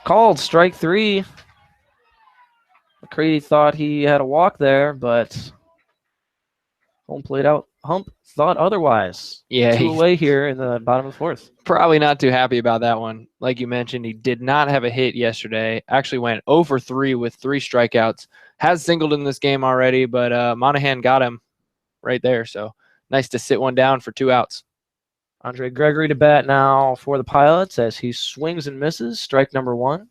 Speaker 1: Called strike 3. McCready thought he had a walk there, but home plate out. Hump thought otherwise.
Speaker 2: Yeah,
Speaker 1: 2 away here in the bottom of the 4th.
Speaker 2: Probably not too happy about that one. Like you mentioned, he did not have a hit yesterday. Actually went 0 for 3 with 3 strikeouts. Has singled in this game already, but Monahan got him right there. So nice to sit one down for 2 outs.
Speaker 1: Andre Gregory to bat now for the Pilots as he swings and misses. Strike number 1.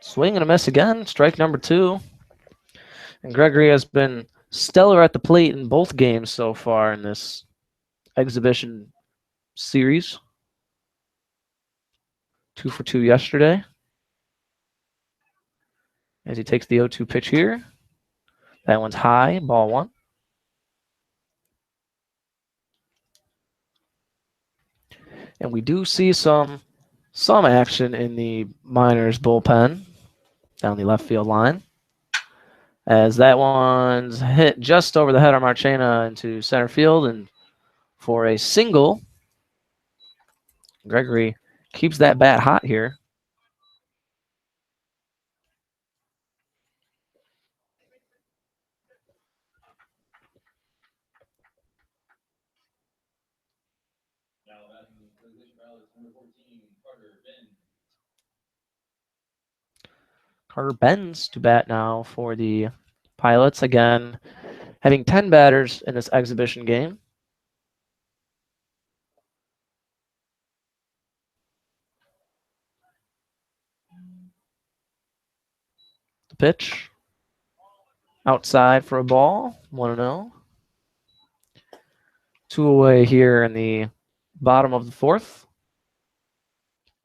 Speaker 1: Swing and a miss again. Strike number 2. And Gregory has been stellar at the plate in both games so far in this exhibition series. 2 for 2 yesterday. As he takes the 0-2 pitch here. That one's high, ball 1. And we do see some action in the Miners bullpen down the left field line. As that one's hit just over the head of Marchena into center field, and for a single, Gregory keeps that bat hot here. Carter Benz to bat now for the Pilots, again, having 10 batters in this exhibition game. The pitch. Outside for a ball. 1-0. 2 away here in the bottom of the fourth.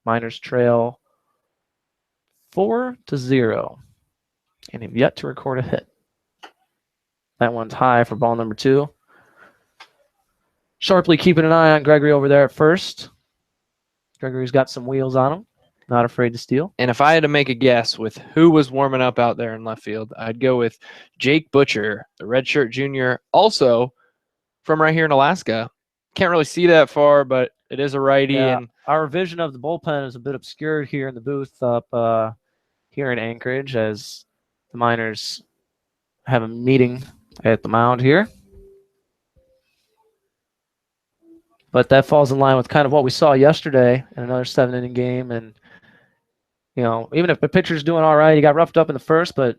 Speaker 1: Miners trail 4-0. And have yet to record a hit. That one's high for ball number 2. Sharply keeping an eye on Gregory over there at first. Gregory's got some wheels on him. Not afraid to steal.
Speaker 2: And if I had to make a guess with who was warming up out there in left field, I'd go with Jake Butcher, the redshirt junior, also from right here in Alaska. Can't really see that far, but it is a righty.
Speaker 1: Yeah,
Speaker 2: and
Speaker 1: our vision of the bullpen is a bit obscured here in the booth up here in Anchorage as the Miners have a meeting at the mound here. But that falls in line with kind of what we saw yesterday in another 7-inning game. And, you know, even if the pitcher's doing all right, he got roughed up in the first, but,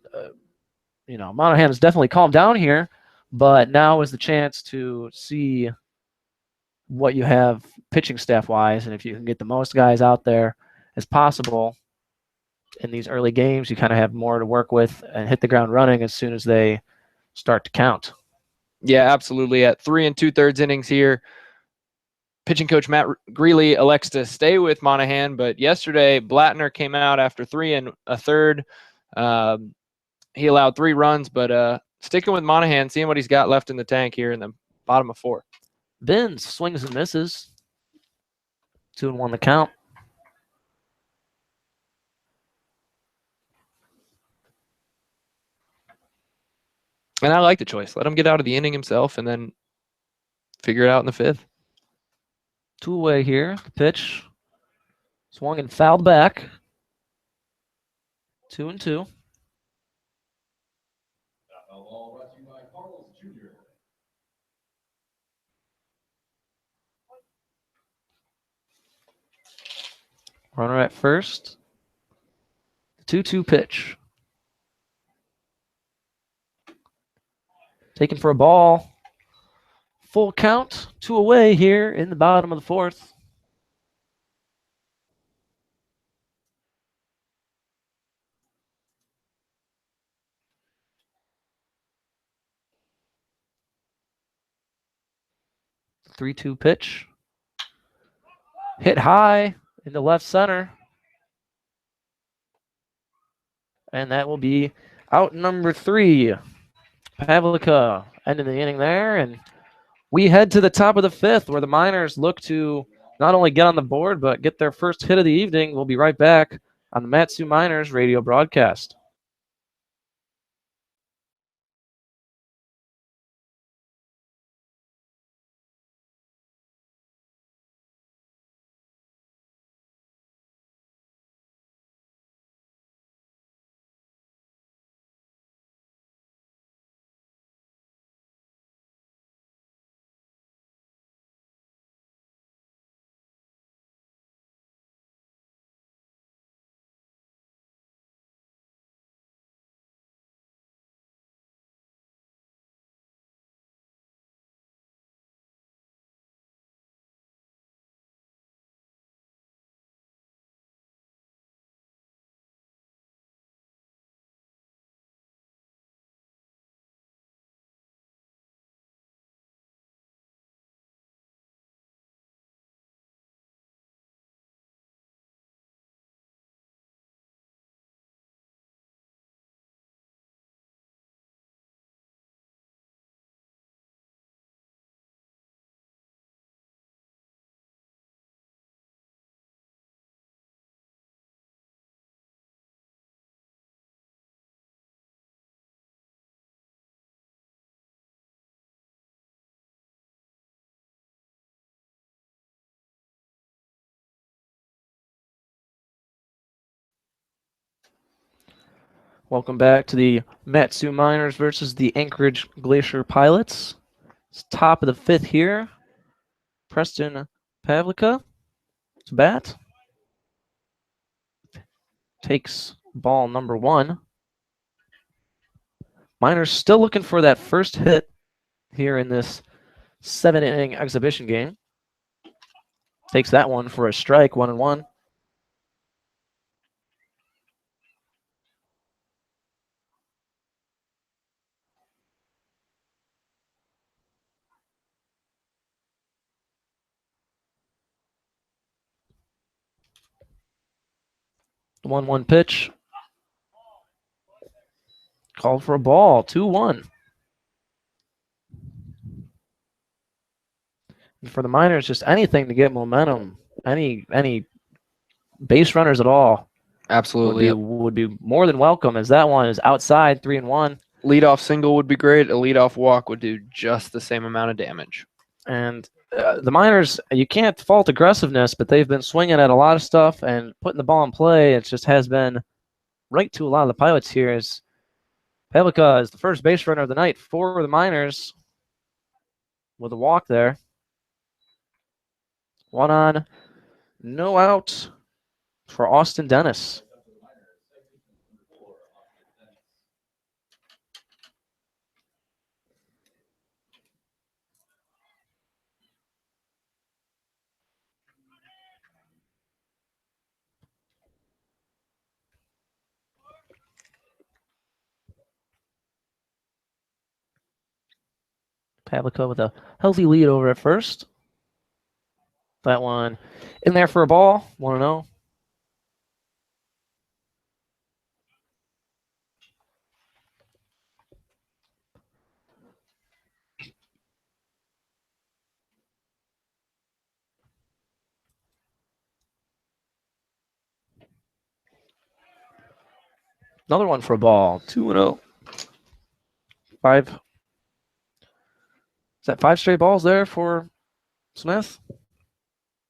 Speaker 1: you know, Monahan has definitely calmed down here. But now is the chance to see what you have pitching staff-wise. And if you can get the most guys out there as possible in these early games, you kind of have more to work with and hit the ground running as soon as they start to count.
Speaker 2: Yeah, absolutely. At 3 2/3 innings here, pitching coach Matt Greeley elects to stay with Monahan, but yesterday Blattner came out after 3 1/3. He allowed 3 runs, but sticking with Monahan, seeing what he's got left in the tank here in the bottom of 4.
Speaker 1: Benz swings and misses. 2-1 the count.
Speaker 2: And I like the choice. Let him get out of the inning himself and then figure it out in the 5th.
Speaker 1: 2 away here. The pitch swung and fouled back. 2-2. Runner at first. 2-2 pitch. Taken for a ball. Full count. 2 away here in the bottom of the 4th. The 3-2 pitch. Hit high into left center. And that will be out number 3. Pavlica ending the inning there. And we head to the top of the 5th where the Miners look to not only get on the board, but get their first hit of the evening. We'll be right back on the Mat-Su Miners radio broadcast. Welcome back to the Mat-Su Miners versus the Anchorage Glacier Pilots. It's top of the 5th here. Preston Pavlica to bat. Takes ball number 1. Miners still looking for that first hit here in this 7-inning exhibition game. Takes that one for a strike, 1-1. The 1-1 pitch. Called for a ball, 2-1. And for the Miners, just anything to get momentum. Any base runners at all
Speaker 2: Absolutely.
Speaker 1: would be more than welcome, as that one is outside, 3-1.
Speaker 2: Leadoff single would be great. A leadoff walk would do just the same amount of damage.
Speaker 1: And the Miners, you can't fault aggressiveness, but they've been swinging at a lot of stuff and putting the ball in play. It just has been right to a lot of the Pilots here. As Pavlica is the first base runner of the night for the Miners with a walk there. 1 on, no out for Austin Dennis. Pavlica with a healthy lead over at first. That one in there for a ball, 1-0. Another one for a ball, 2-0. Is that 5 straight balls there for Smith?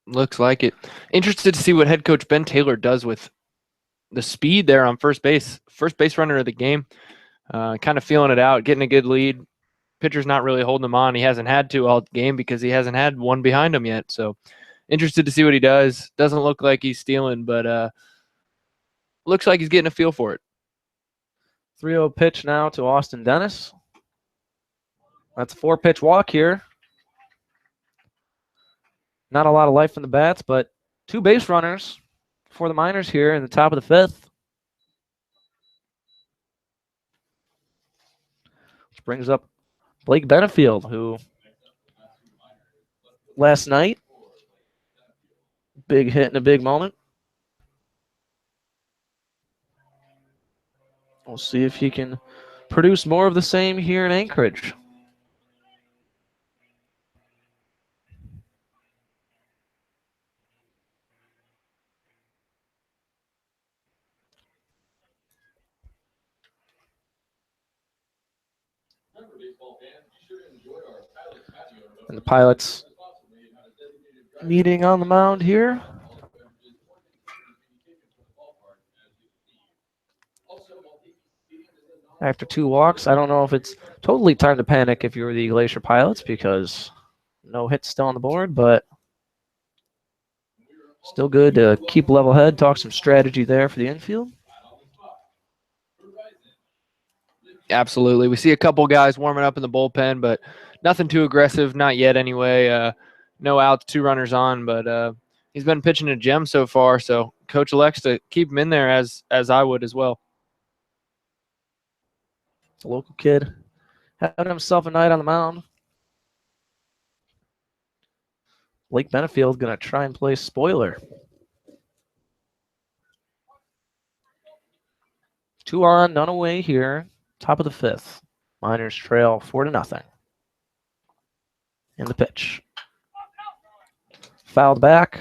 Speaker 2: Looks like it. Interested to see what head coach Ben Taylor does with the speed there on first base. First base runner of the game. Kind of feeling it out, getting a good lead. Pitcher's not really holding him on. He hasn't had to all game because he hasn't had one behind him yet. So interested to see what he does. Doesn't look like he's stealing, but looks like he's getting a feel for it.
Speaker 1: 3-0 pitch now to Austin Dennis. That's a 4-pitch walk here. Not a lot of life in the bats, but 2 base runners for the Miners here in the top of the 5th. Which brings up Blake Benefield, who last night, big hit in a big moment. We'll see if he can produce more of the same here in Anchorage. And the Pilots meeting on the mound here. After 2 walks, I don't know if it's totally time to panic if you're the Glacier Pilots, because no hits still on the board, but still good to keep level head, talk some strategy there for the infield.
Speaker 2: Absolutely. We see a couple guys warming up in the bullpen, but nothing too aggressive, not yet anyway. No outs, 2 runners on, but he's been pitching a gem so far, so coach elects to keep him in there as I would as well.
Speaker 1: It's a local kid having himself a night on the mound. Blake Benefield going to try and play spoiler. 2 on, none away here. Top of the 5th. Miners trail 4-0. In the pitch. Fouled back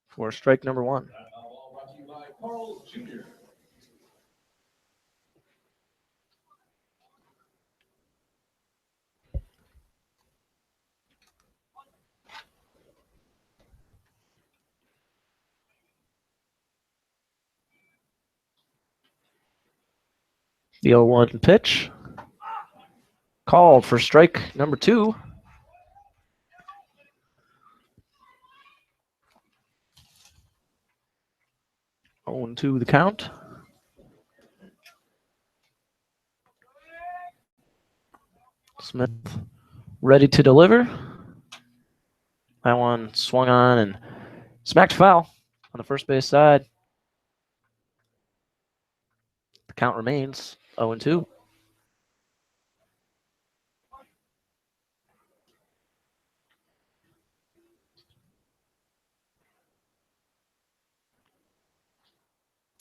Speaker 1: for strike number 1. The 0-1 pitch. Called for strike number 2. 0-2 the count. Smith ready to deliver. That one swung on and smacked foul on the first base side. The count remains 0-2.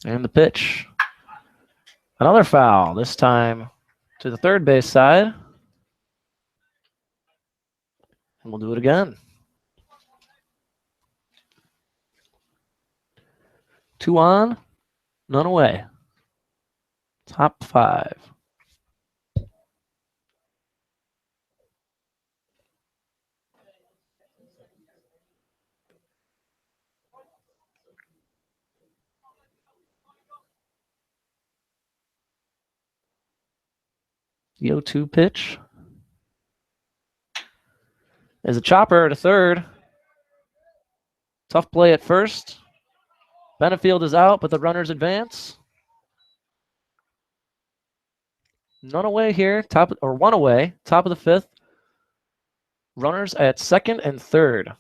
Speaker 1: And the pitch. Another foul, this time to the third base side. And we'll do it again. 2 on, none away. Top 5. The 0-2 pitch is a chopper to third. Tough play at first. Benefield is out, but the runners advance. None away here, one away, top of the 5th. Runners at second and third.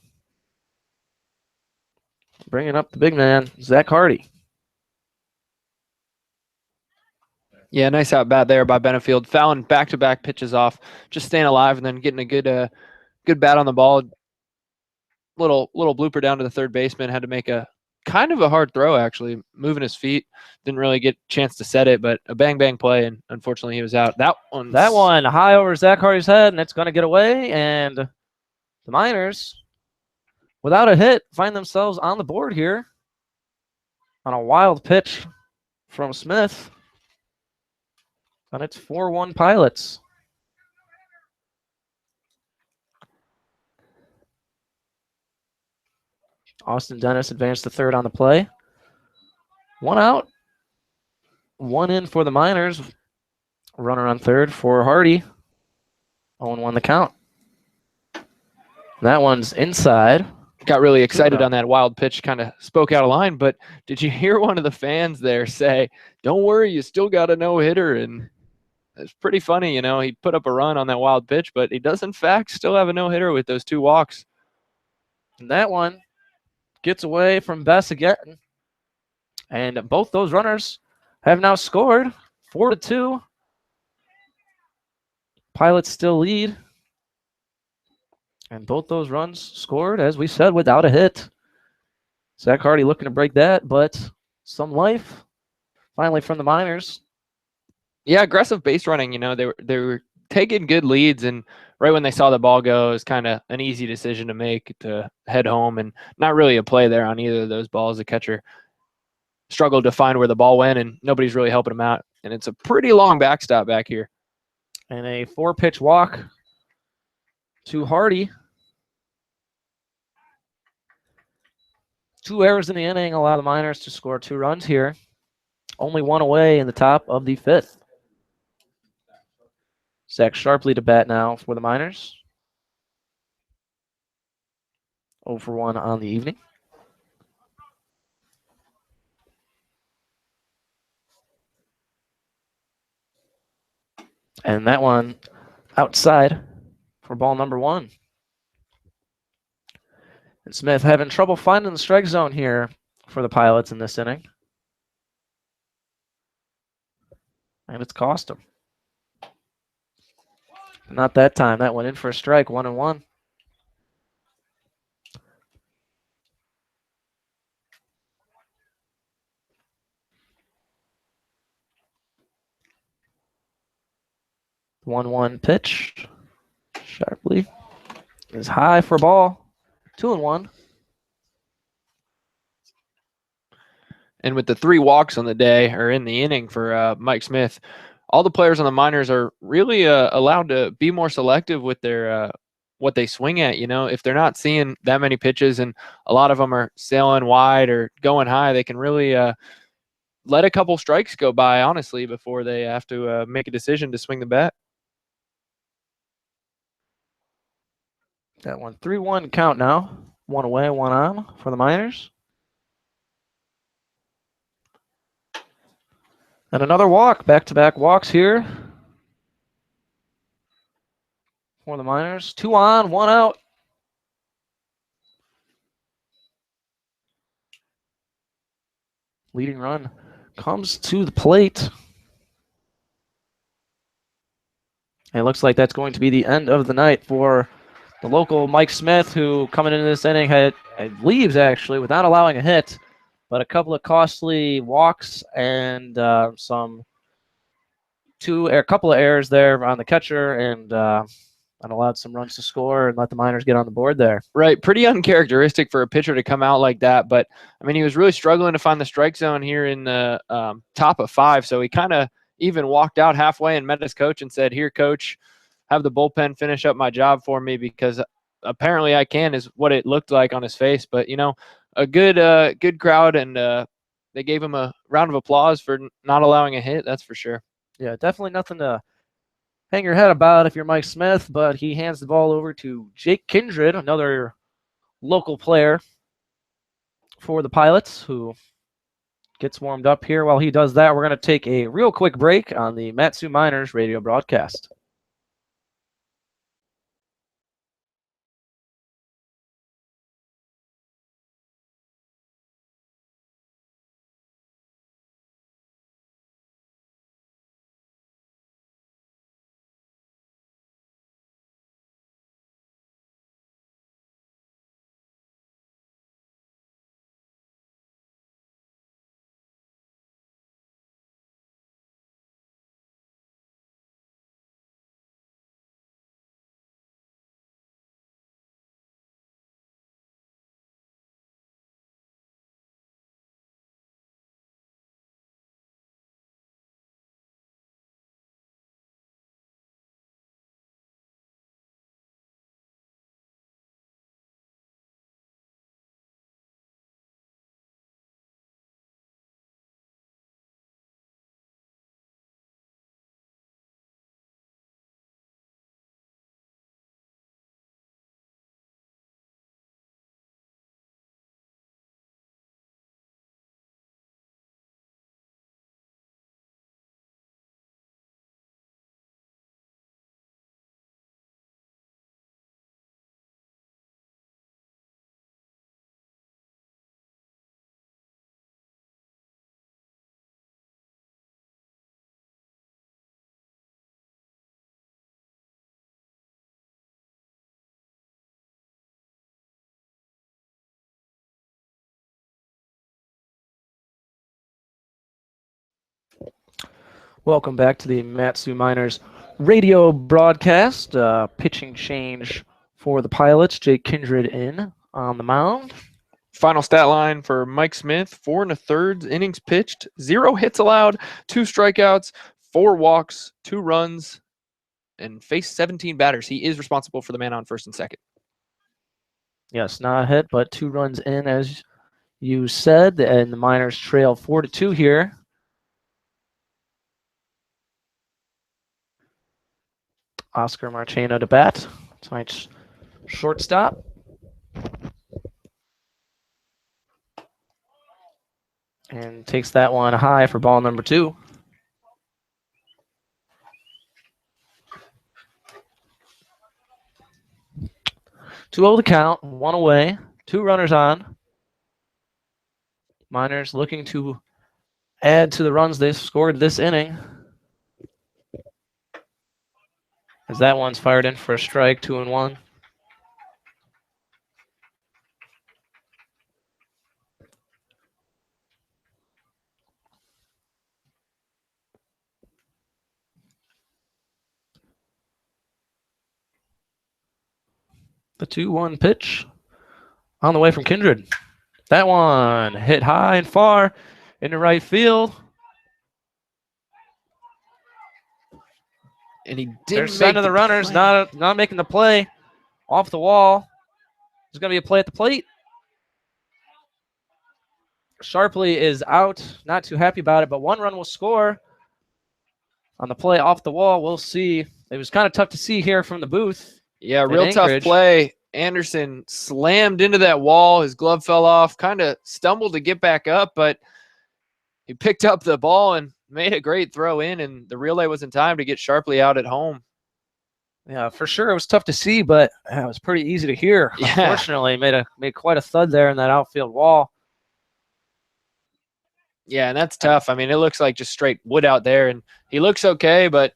Speaker 1: Bringing up the big man, Zach Hardy.
Speaker 2: Yeah, nice out bat there by Benefield. Fouling back-to-back pitches off, just staying alive and then getting a good bat on the ball. Little blooper down to the third baseman. Had to make a kind of a hard throw, actually, moving his feet. Didn't really get a chance to set it, but a bang play, and unfortunately he was out. That one
Speaker 1: high over Zach Hardy's head, and it's going to get away. And the Miners, without a hit, find themselves on the board here on a wild pitch from Smith. And it's 4-1 Pilots. Austin Dennis advanced to third on the play. 1 out. 1 in for the Miners. Runner on third for Hardy. 0-1 the count. That one's inside.
Speaker 2: Got really excited on that wild pitch, kind of spoke out of line. But did you hear one of the fans there say, "Don't worry, you still got a no-hitter"? And it's pretty funny, you know. He put up a run on that wild pitch, but he does, in fact, still have a no-hitter with those 2 walks.
Speaker 1: And that one gets away from Bess again. And both those runners have now scored 4-2. Pilots still lead. And both those runs scored, as we said, without a hit. Zach Hardy looking to break that, but some life finally from the Miners.
Speaker 2: Yeah, aggressive base running. You know, they were taking good leads, and right when they saw the ball go, it was kind of an easy decision to make to head home, and not really a play there on either of those balls. The catcher struggled to find where the ball went, and nobody's really helping him out. And it's a pretty long backstop back here.
Speaker 1: And a 4-pitch walk to Hardy. 2 errors in the inning allow the Miners to score 2 runs here. Only 1 away in the top of the 5th. Zach Sharpley to bat now for the Miners. 0-for-1 on the evening. And that one outside for ball number 1. And Smith having trouble finding the strike zone here for the Pilots in this inning. And it's cost him. Not that time. That went in for a strike, 1-1. The 1-1 pitch. Sharply is high for a ball. 2-1.
Speaker 2: And with the 3 walks on the day, or in the inning for Mike Smith, all the players on the Miners are really allowed to be more selective with their what they swing at. You know, if they're not seeing that many pitches and a lot of them are sailing wide or going high, they can really let a couple strikes go by, honestly, before they have to make a decision to swing the bat.
Speaker 1: That one 3-1 count now. 1 away, 1 on for the Miners. And another walk, back-to-back walks here. for the Miners. 2 on, 1 out. Leading run comes to the plate. It looks like that's going to be the end of the night for the local Mike Smith, who coming into this inning leaves actually without allowing a hit, but a couple of costly walks and a couple of errors there on the catcher, and allowed some runs to score and let the Miners get on the board there.
Speaker 2: Right, pretty uncharacteristic for a pitcher to come out like that. But I mean, he was really struggling to find the strike zone here in the top of 5. So he kind of even walked out halfway and met his coach and said, "Here, coach, have the bullpen finish up my job for me because apparently I can," is what it looked like on his face. But a good crowd, and they gave him a round of applause for not allowing a hit. That's for sure.
Speaker 1: Yeah, definitely nothing to hang your head about if you're Mike Smith, but he hands the ball over to Jake Kindred, another local player for the Pilots, who gets warmed up here. While he does that, we're going to take a real quick break on the Matsu Miners radio broadcast. Welcome back to the Matsu Miners radio broadcast. Pitching change for the Pilots. Jake Kindred in on the mound.
Speaker 2: Final stat line for Mike Smith: 4 1/3 innings pitched, 0 hits allowed, 2 strikeouts, 4 walks, 2 runs, and faced 17 batters. He is responsible for the man on first and second.
Speaker 1: Yes, not a hit, but 2 runs in, as you said, and the Miners trail 4-2 here. Oscar Marchena to bat. Tonight's shortstop. And takes that one high for ball number 2. Two over the count, 1 away, 2 runners on. Miners looking to add to the runs they've scored this inning. As that one's fired in for a strike, 2-1. The 2-1 pitch on the way from Kindred. That one hit high and far into right field.
Speaker 2: And he didn't
Speaker 1: They're sending the runners, not making the play. Off the wall. There's going to be a play at the plate. Sharpley is out. Not too happy about it, but 1 run will score on the play off the wall. We'll see. It was kind of tough to see here from the booth.
Speaker 2: Yeah, real tough play. Anderson slammed into that wall. His glove fell off. Kind of stumbled to get back up, but he picked up the ball and made a great throw in, and the relay was in time to get Sharpley out at home.
Speaker 1: Yeah, for sure. It was tough to see, but it was pretty easy to hear.
Speaker 2: Yeah.
Speaker 1: Unfortunately, made quite a thud there in that outfield wall.
Speaker 2: Yeah, and that's tough. I mean, it looks like just straight wood out there, and he looks okay, but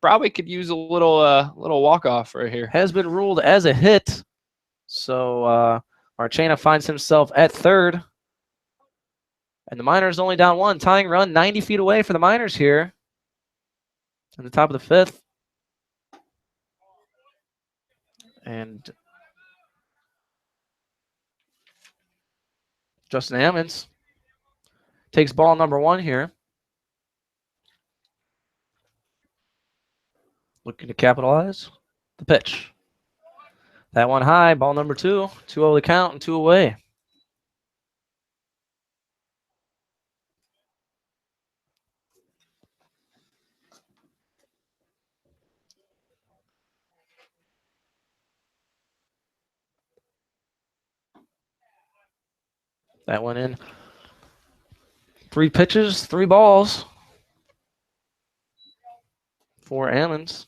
Speaker 2: probably could use a little walk off right here.
Speaker 1: Has been ruled as a hit, so Marchena finds himself at third, and the Miners only down one. Tying run 90 feet away for the Miners here in the top of the fifth. And Justin Ammons takes ball number one here. Looking to capitalize. The pitch. That one high, ball number two. 2-0 the count and two away. That went in. 3 pitches, 3 balls for Ammons.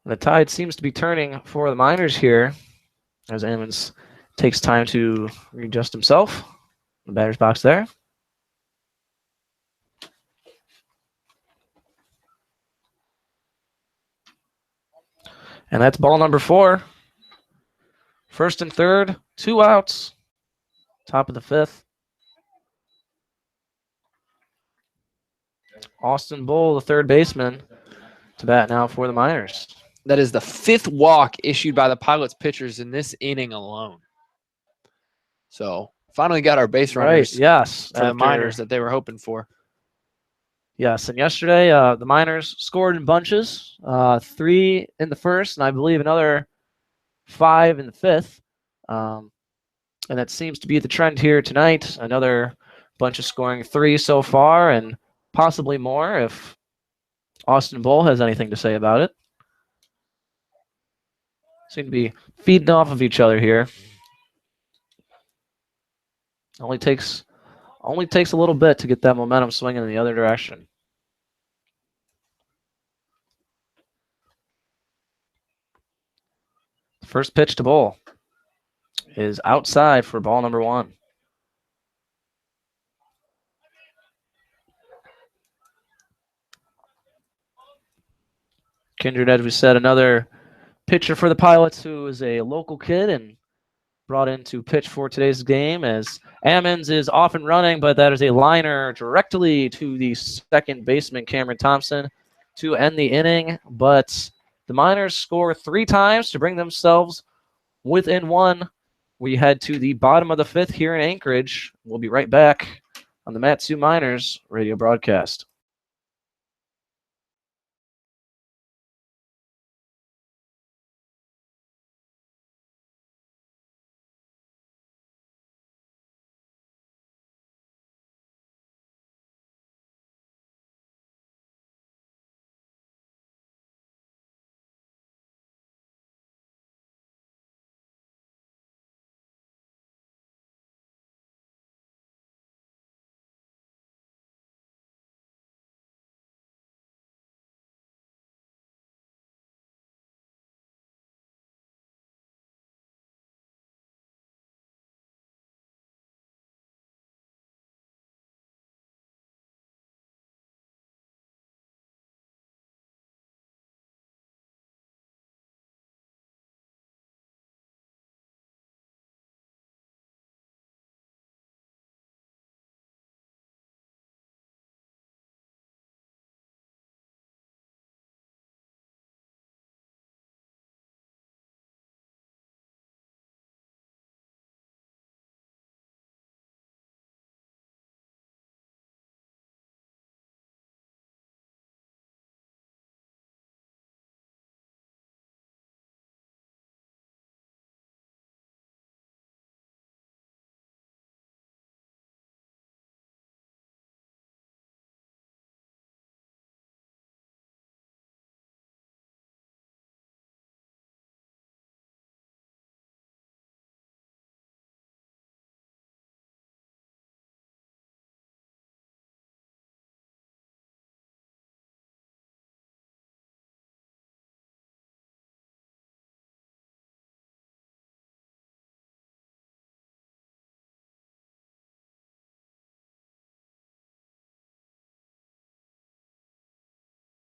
Speaker 1: The tide seems to be turning for the Miners here as Ammons takes time to readjust himself. The batter's box there. And that's ball number 4. First and third, 2 outs. Top of the fifth. Austin Bull, the third baseman, to bat now for the Miners.
Speaker 2: That is the 5th walk issued by the Pilots pitchers in this inning alone. So finally got our base runners
Speaker 1: Right, yes.
Speaker 2: for the Miners that they were hoping for.
Speaker 1: Yes, and yesterday the Miners scored in bunches, 3 in the first, and I believe another 5 in the fifth. And that seems to be the trend here tonight. Another bunch of scoring 3 so far, and possibly more if Austin Bull has anything to say about it. Seem to be feeding off of each other here. Only takes a little bit to get that momentum swinging in the other direction. First pitch to Bull is outside for ball number 1. Kindred, as we said, another pitcher for the Pilots who is a local kid and brought in to pitch for today's game, as Ammons is off and running, but that is a liner directly to the second baseman, Cameron Thompson, to end the inning. But the Miners score 3 times to bring themselves within 1. We head to the bottom of the fifth here in Anchorage. We'll be right back on the Matsu Miners radio broadcast.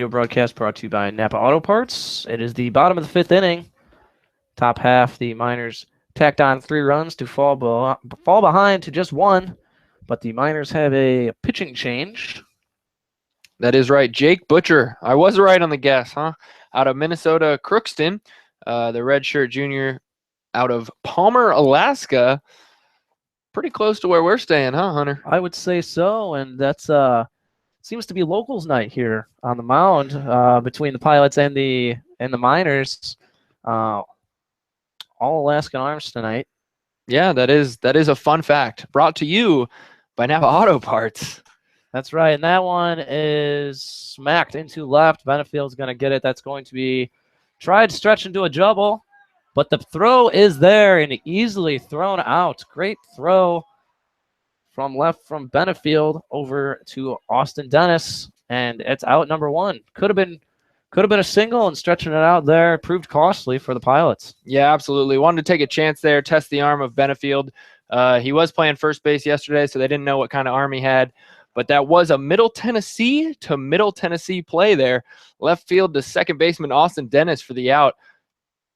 Speaker 1: Video broadcast brought to you by Napa Auto Parts. It is the bottom of the 5th inning. Top half, the Miners tacked on 3 runs to fall behind to just 1, but the Miners have a pitching change.
Speaker 2: That is right. Jake Butcher. I was right on the guess, huh? Out of Minnesota Crookston, the redshirt junior out of Palmer, Alaska. Pretty close to where we're staying, huh, Hunter?
Speaker 1: I would say so, and that's seems to be locals night here on the mound between the Pilots and the Miners. All Alaskan arms tonight.
Speaker 2: Yeah, that is a fun fact. Brought to you by Napa Auto Parts.
Speaker 1: That's right, and that one is smacked into left. Benefield's going to get it. That's going to be tried to stretch into a double, but the throw is there and easily thrown out. Great throw from left from Benefield over to Austin Dennis, and it's out number 1. Could have been a single, and stretching it out there proved costly for the Pilots.
Speaker 2: Yeah, absolutely. Wanted to take a chance there, test the arm of Benefield. He was playing first base yesterday, so they didn't know what kind of arm he had. But that was a Middle Tennessee to Middle Tennessee play there. Left field to second baseman Austin Dennis for the out.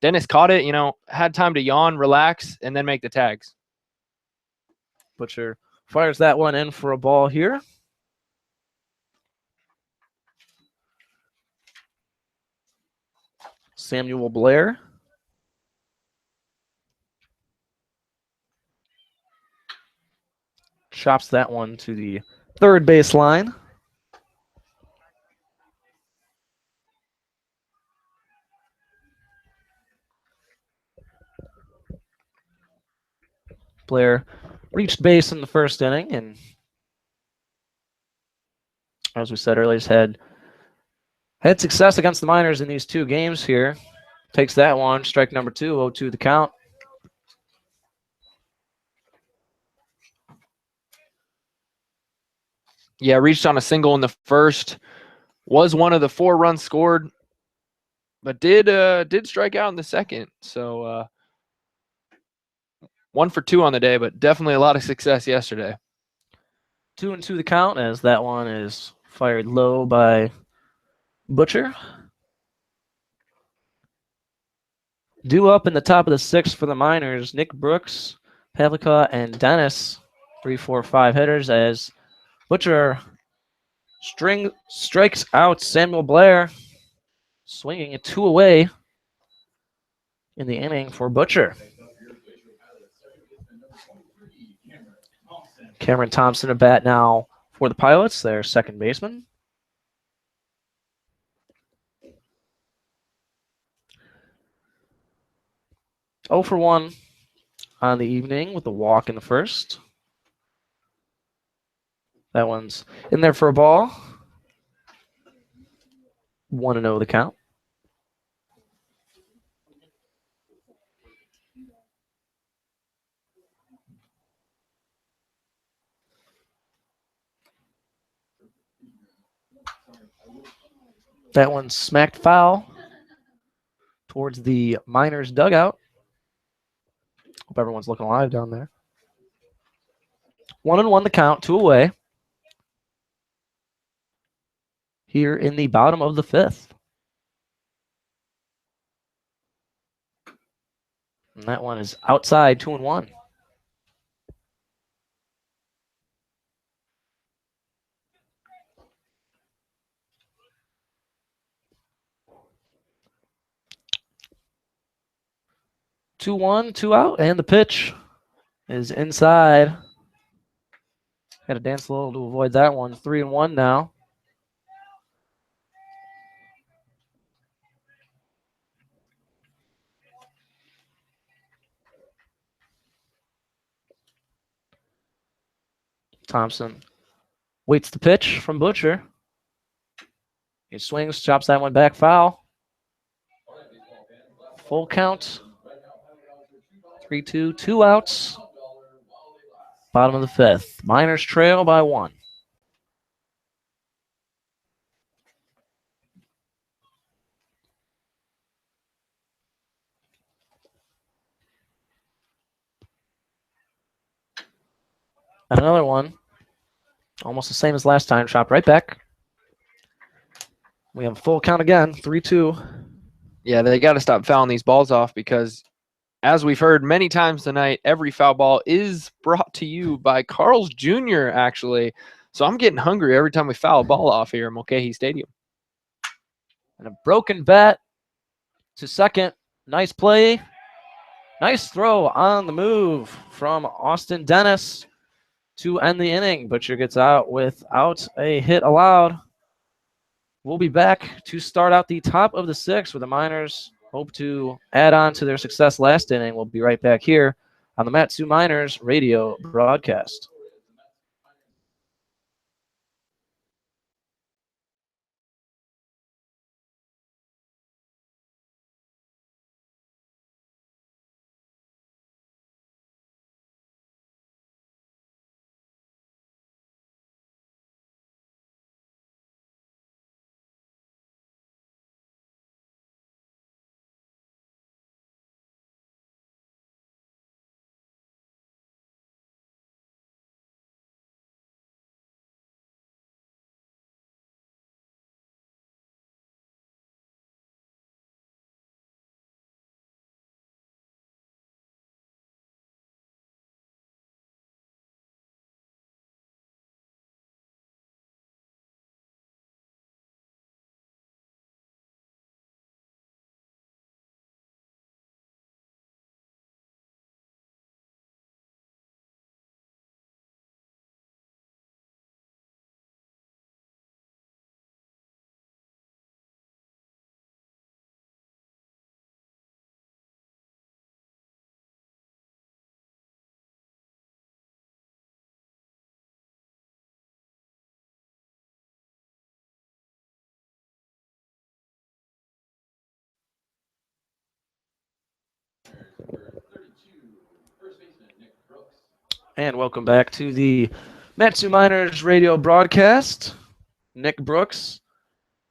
Speaker 2: Dennis caught it, had time to yawn, relax, and then make the tags.
Speaker 1: Butcher fires that one in for a ball here. Samuel Blair. Chops that one to the third base line. Blair reached base in the first inning, and as we said earlier, he's had success against the Miners in these 2 games here. Takes that one, strike number 2, 0-2 the count.
Speaker 2: Yeah, reached on a single in the first. Was one of the 4 runs scored, but did strike out in the second. So 1 for 2 on the day, but definitely a lot of success yesterday.
Speaker 1: 2-2 the count, as that one is fired low by Butcher. Due up in the top of the 6th for the Miners, Nick Brooks, Pavlica, and Dennis, 3, 4, 5 hitters, as Butcher strikes out Samuel Blair, swinging it 2 away in the inning for Butcher. Cameron Thompson at bat now for the Pilots, their second baseman. Oh for 1 on the evening with a walk in the first. That one's in there for a ball. 1-0 the count. That one smacked foul towards the Miners dugout. Hope everyone's looking alive down there. 1-1 the count, 2 away. Here in the bottom of the 5th. And that one is outside, 2-1. Two one, 2 out, and the pitch is inside. Got to dance a little to avoid that one. 3-1 now. Thompson waits the pitch from Butcher. He swings, chops that one back, foul. Full count. 3-2, 2 outs. Bottom of the 5th. Miners trail by 1. And another one. Almost the same as last time. Chopped right back. We have a full count again, 3-2.
Speaker 2: Yeah, they got to stop fouling these balls off because, as we've heard many times tonight, every foul ball is brought to you by Carl's Jr., actually. So I'm getting hungry every time we foul a ball off here in Mulcahy Stadium.
Speaker 1: And a broken bat to second. Nice play. Nice throw on the move from Austin Dennis to end the inning. Butcher gets out without a hit allowed. We'll be back to start out the top of the sixth where the Miners hope to add on to their success last inning. We'll be right back here on the Matsu Miners radio broadcast. And welcome back to the Matsu Miners radio broadcast. Nick Brooks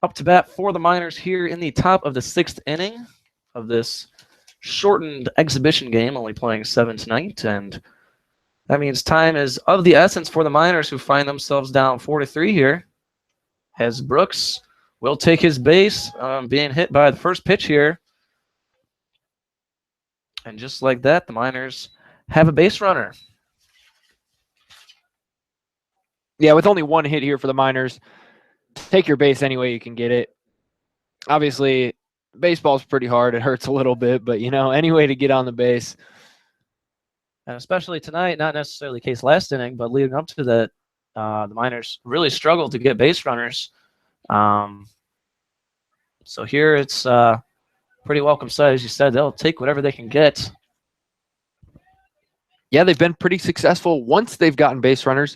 Speaker 1: up to bat for the Miners here in the top of the sixth inning of this shortened exhibition game, only playing 7 tonight. And that means time is of the essence for the Miners, who find themselves down 4-3 here, as Brooks will take his base, being hit by the first pitch here. And just like that, the Miners have a base runner.
Speaker 2: Yeah, with only one hit here for the Miners, take your base any way you can get it. Obviously, baseball's pretty hard. It hurts a little bit, but, any way to get on the base.
Speaker 1: And especially tonight, not necessarily the case last inning, but leading up to that, the Miners really struggled to get base runners. So here it's pretty welcome sight. As you said, they'll take whatever they can get.
Speaker 2: Yeah, they've been pretty successful once they've gotten base runners.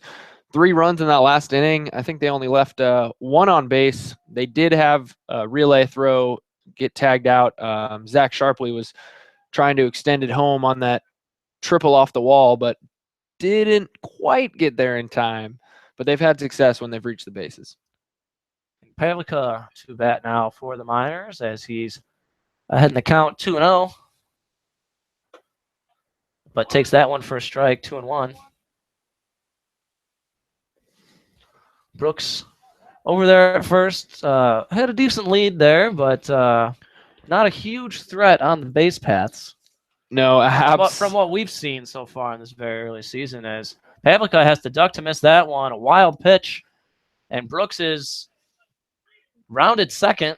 Speaker 2: 3 runs in that last inning. I think they only left 1 on base. They did have a relay throw get tagged out. Zach Sharpley was trying to extend it home on that triple off the wall, but didn't quite get there in time. But they've had success when they've reached the bases.
Speaker 1: Pavlica to bat now for the Miners as he's ahead in the count 2-0. But takes that one for a strike, 2-1. Brooks over there at first. Had a decent lead there, but not a huge threat on the base paths.
Speaker 2: No,
Speaker 1: from what we've seen so far in this very early season, as Pavlica has to duck to miss that one. A wild pitch, and Brooks is rounded second,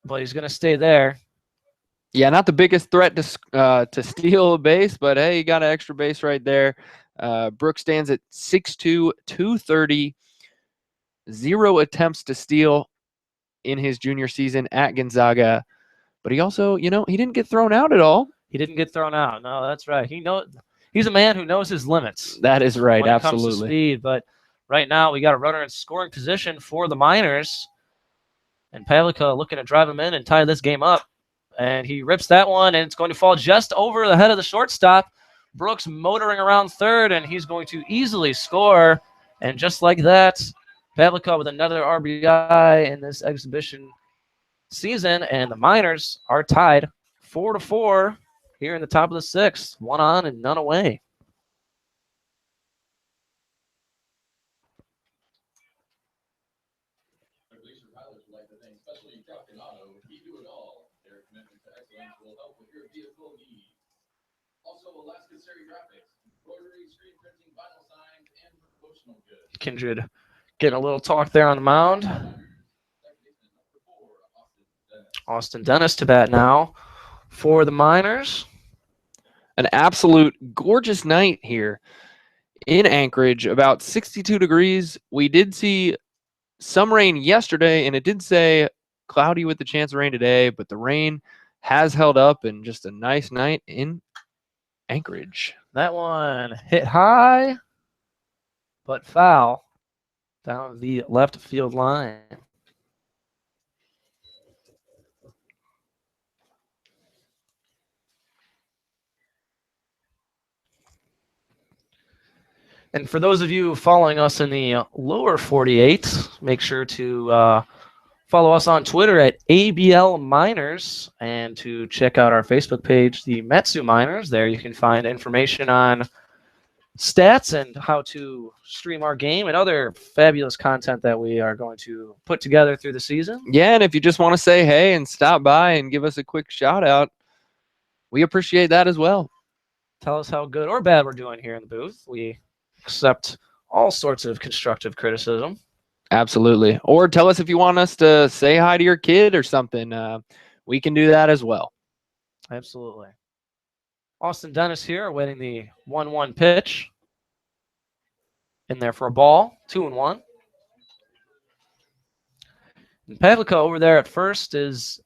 Speaker 1: but he's going to stay there.
Speaker 2: Yeah, not the biggest threat to steal a base, but hey, you got an extra base right there. Brooks stands at 6'2", 230, 0 attempts to steal in his junior season at Gonzaga. But he also, he didn't get thrown out at all.
Speaker 1: He didn't get thrown out. No, that's right. He's a man who knows his limits.
Speaker 2: That is right,
Speaker 1: when
Speaker 2: absolutely.
Speaker 1: It comes to speed, but right now we got a runner in scoring position for the Miners, and Pavlica looking to drive him in and tie this game up. And he rips that one, and it's going to fall just over the head of the shortstop. Brooks motoring around third, and he's going to easily score. And just like that, Pavlica with another RBI in this exhibition season, and the Miners are tied 4-4 here in the top of the sixth. 1 on and none away. Kindred getting a little talk there on the mound. Austin Dennis to bat now for the Miners.
Speaker 2: An absolute gorgeous night here in Anchorage, about 62 degrees. We did see some rain yesterday, and it did say cloudy with the chance of rain today, but the rain has held up, and just a nice night in Anchorage.
Speaker 1: That one hit high, but foul down the left field line. And for those of you following us in the lower 48, make sure to follow us on Twitter at ABL Miners and to check out our Facebook page, the Metsu Miners. There you can find information on stats and how to stream our game and other fabulous content that we are going to put together through the season.
Speaker 2: Yeah, and if you just want to say hey and stop by and give us a quick shout out, we appreciate that as well.
Speaker 1: Tell us how good or bad we're doing here in the booth. We accept all sorts of constructive criticism.
Speaker 2: Absolutely. Or tell us if you want us to say hi to your kid or something. We can do that as well.
Speaker 1: Absolutely. Austin Dennis here awaiting the 1-1 pitch. In there for a ball, 2-1. And Pavlica over there at first he's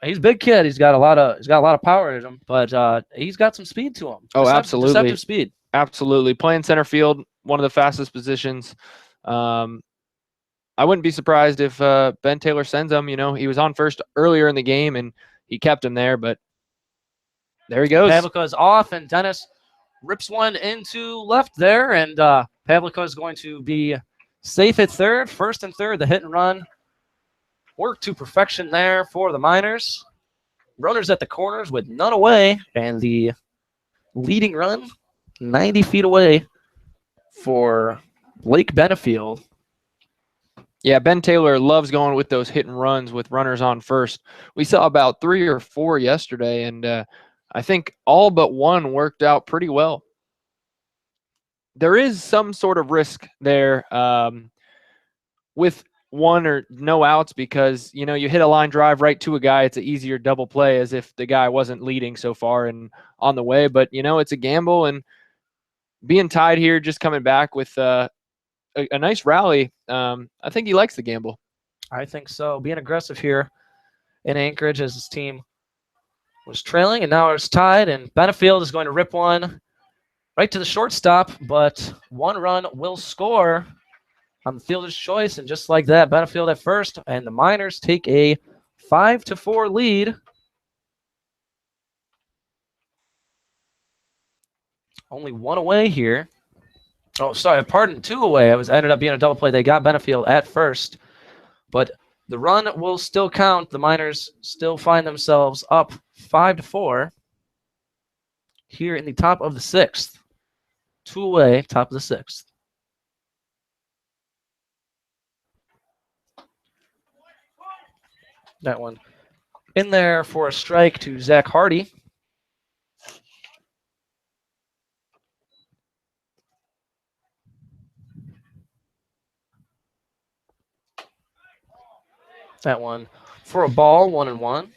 Speaker 1: a big kid. He's got a lot of power in him, but he's got some speed to him.
Speaker 2: Oh, absolutely.
Speaker 1: Deceptive speed.
Speaker 2: Absolutely. Playing center field, one of the fastest positions. I wouldn't be surprised if Ben Taylor sends him. You know, he was on first earlier in the game, and he kept him there, but there he goes.
Speaker 1: Pavlica is off, and Dennis rips one into left there, and Pavlica is going to be safe at third. First and third, the hit and run work to perfection there for the Miners. Runners at the corners with none away, and the leading run 90 feet away for Lake Benefield.
Speaker 2: Yeah, Ben Taylor loves going with those hit and runs with runners on first. We saw about 3 or 4 yesterday, and I think all but one worked out pretty well. There is some sort of risk there with one or no outs because, you know, you hit a line drive right to a guy. It's an easier double play as if the guy wasn't leading so far and on the way. But, you know, it's a gamble, and being tied here, just coming back with a nice rally, I think he likes the gamble.
Speaker 1: I think so. Being aggressive here in Anchorage as his team was trailing, and now it's tied, and Benefield is going to rip one right to the shortstop, but one run will score on the fielder's choice, and just like that, Benefield at first, and the Miners take a 5-4 lead. Only one away here. Oh, sorry, pardon, 2 away. It ended up being a double play. They got Benefield at first, but the run will still count. The Miners still find themselves up 5-4 here in the top of the 6th. 2 away, top of the 6th. That one in there for a strike to Zach Hardy. That one for a ball, 1-1.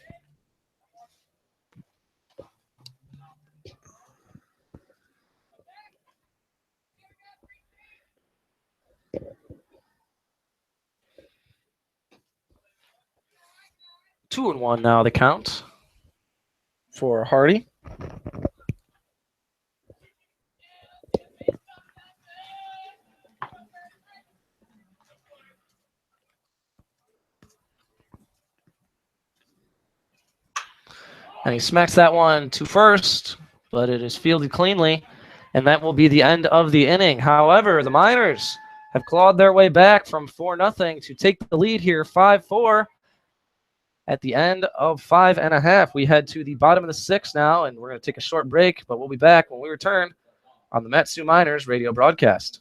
Speaker 1: Two and one now the count for Hardy. And he smacks that one to first, but it is fielded cleanly, and that will be the end of the inning. However, the Miners have clawed their way back from 4-0 to take the lead here, 5-4. At the end of 5.5, we head to the bottom of the 6th now, and we're going to take a short break, but we'll be back when we return on the Metsu Miners radio broadcast.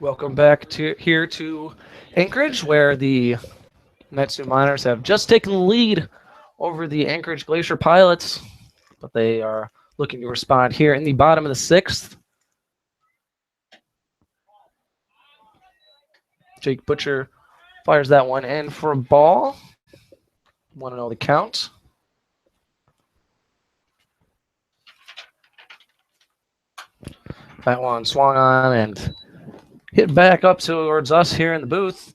Speaker 1: Welcome back to Anchorage, where the Metsu Miners have just taken the lead over the Anchorage Glacier Pilots, but they are looking to respond here in the bottom of the sixth. Jake Butcher fires that one in for a ball. Want to know the count? That one swung on and hit back up towards us here in the booth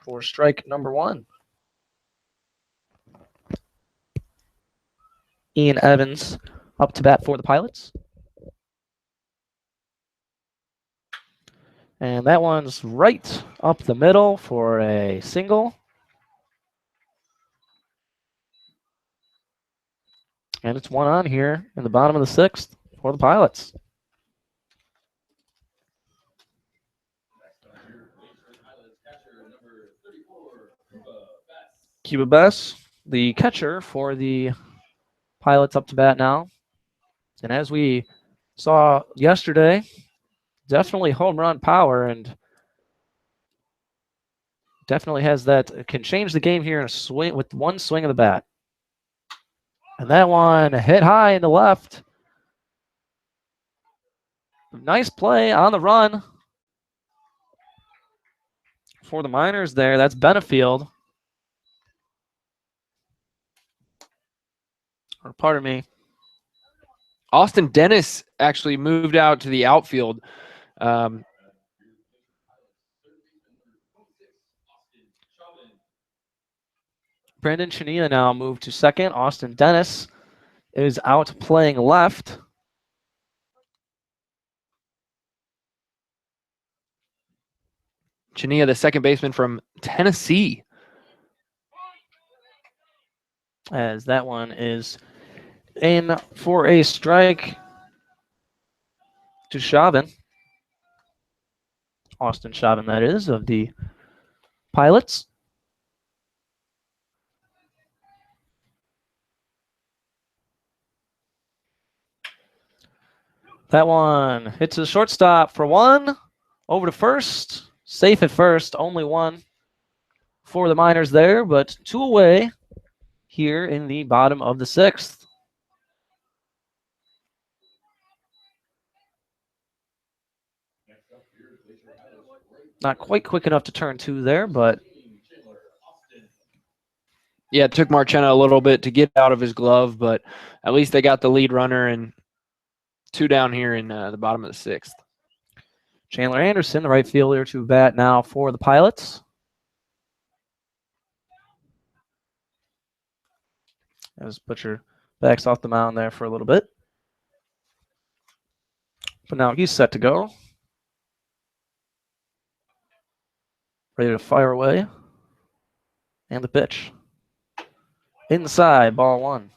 Speaker 1: for strike number one. Ian Evans up to bat for the Pilots. And that one's right up the middle for a single. And it's one on here in the bottom of the sixth for the Pilots. Cuba Bess, the catcher for the Pilots, up to bat now. And as we saw yesterday, definitely home run power and definitely has that, can change the game here in a swing with one swing of the bat. And that one hit high in the left. Nice play on the run for the Miners there. That's Benefield. Or pardon me.
Speaker 2: Austin Dennis actually moved out to the outfield.
Speaker 1: Brandon Chania now moved to second. Austin Dennis is out playing left.
Speaker 2: Chania, the second baseman from Tennessee.
Speaker 1: As that one is in for a strike to Chauvin. Austin Chauvin, that is, of the Pilots. That one hits the shortstop for one. Over to first. Safe at first. Only one for the Miners there, but two away here in the bottom of the sixth. Not quite quick enough to turn two there, but
Speaker 2: yeah, it took Marchena a little bit to get out of his glove, but at least they got the lead runner and two down here in the bottom of the sixth.
Speaker 1: Chandler Anderson, the right fielder, to bat now for the Pilots. As Butcher backs off the mound there for a little bit. But now he's set to go. Ready to fire away. And the pitch. Inside, ball one.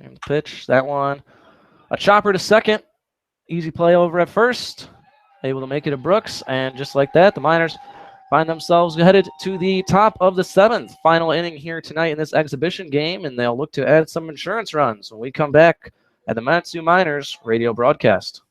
Speaker 1: And the pitch, that one. A chopper to second. Easy play over at first. Able to make it to Brooks. And just like that, the Miners find themselves headed to the top of the seventh. Final inning here tonight in this exhibition game. And they'll look to add some insurance runs when we come back at the Matsu Miners radio broadcast.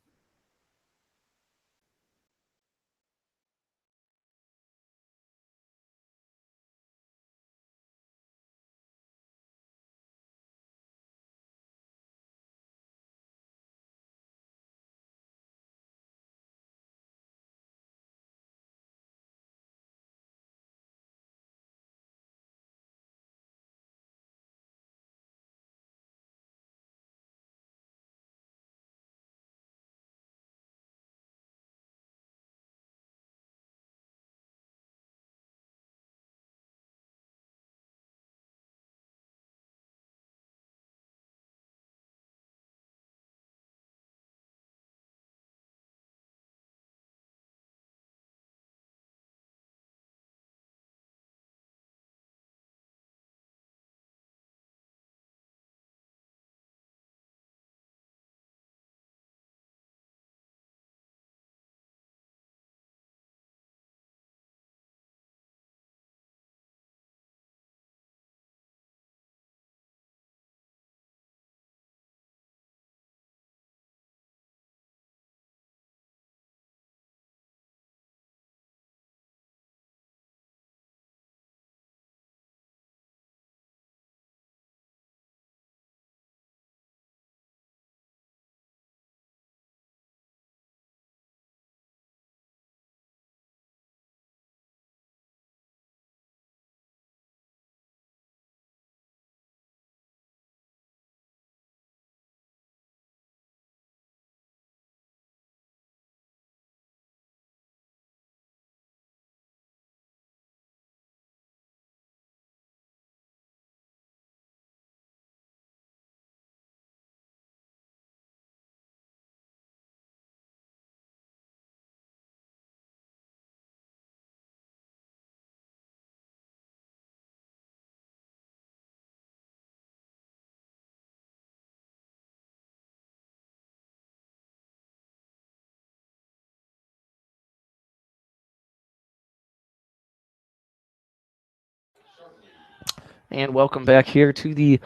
Speaker 1: And welcome back here to the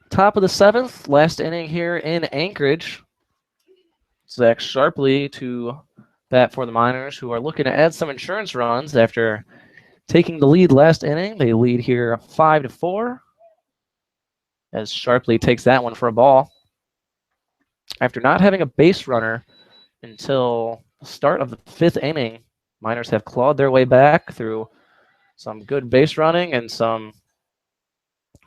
Speaker 1: top of the seventh, last inning here in Anchorage. Zach Sharpley to bat for the Miners, who are looking to add some insurance runs after taking the lead last inning. They lead here 5-4 as Sharpley takes that one for a ball. After not having a base runner until the start of the fifth inning, Miners have clawed their way back through some good base running and some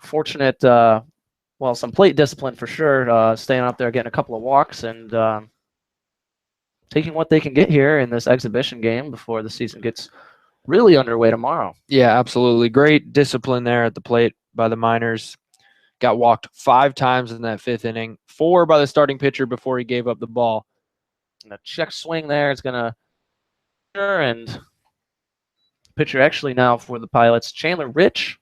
Speaker 1: fortunate, some plate discipline for sure, staying out there, getting a couple of walks, and taking what they can get here in this exhibition game before the season gets really underway tomorrow.
Speaker 2: Yeah, absolutely. Great discipline there at the plate by the Miners. Got walked 5 times in that fifth inning, 4 by the starting pitcher before he gave up the ball.
Speaker 1: And a check swing there is going to, and pitcher actually now for the Pilots, Chandler Rich,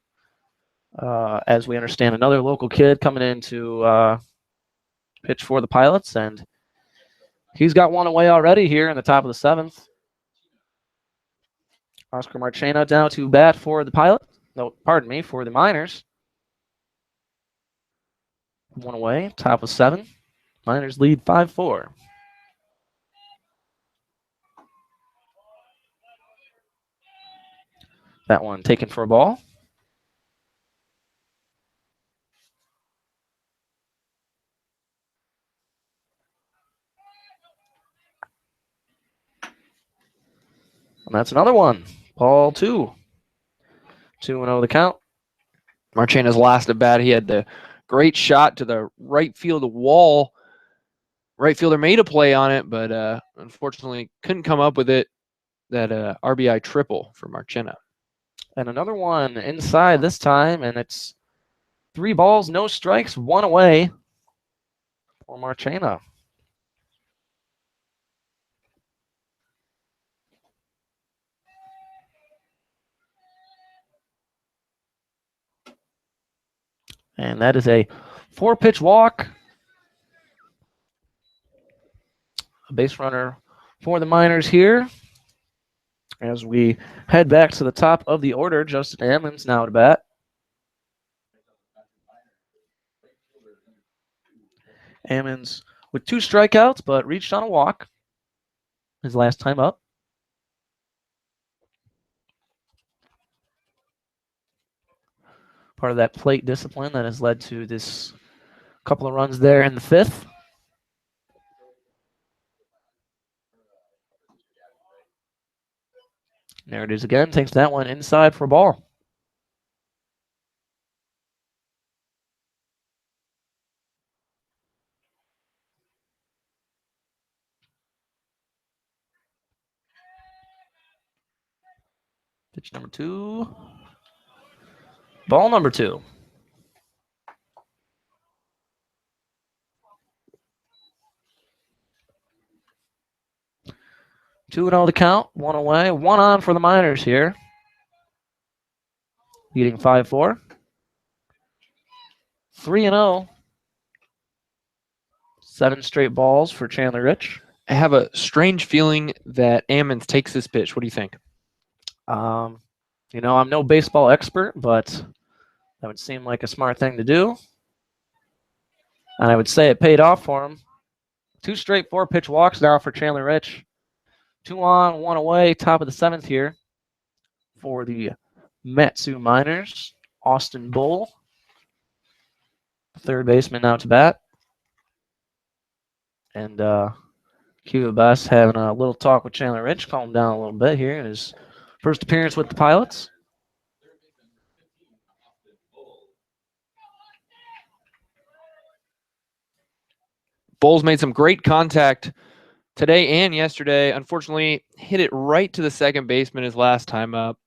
Speaker 1: as we understand, another local kid coming in to pitch for the Pilots, and he's got one away already here in the top of the seventh. Oscar Marchena down to bat for the for the Miners. One away, top of 7. Miners lead 5-4. That one taken for a ball. And that's another one. Ball 2. 2-0 the count.
Speaker 2: Marchena's last at bat, he had the great shot to the right field wall. Right fielder made a play on it, but unfortunately couldn't come up with it. That RBI triple for Marchena.
Speaker 1: And another one inside this time, and it's 3 balls, no strikes, 1 away for Marchena. And that is a 4-pitch walk. A base runner for the Miners here. As we head back to the top of the order, Justin Ammons now to bat. Ammons with 2 strikeouts, but reached on a walk his last time up. Part of that plate discipline that has led to this couple of runs there in the 5th. There it is again. Takes that one inside for a ball. Pitch number 2. Ball number 2. Two and 0 to count. 1 away. 1 on for the Miners here. Leading 5-4. 3-0. 7 straight balls for Chandler Rich.
Speaker 2: I have a strange feeling that Ammons takes this pitch. What do you think?
Speaker 1: I'm no baseball expert, but that would seem like a smart thing to do. And I would say it paid off for him. 2 straight 4-pitch walks now for Chandler Rich. 2 on, 1 away, top of the 7th here for the Matsu Miners. Austin Bull, third baseman now to bat. And Cuba Bass having a little talk with Chandler Rich, calm him down a little bit here in his first appearance with the Pilots.
Speaker 2: Bull's made some great contact today and yesterday. Unfortunately, hit it right to the second baseman his last time up.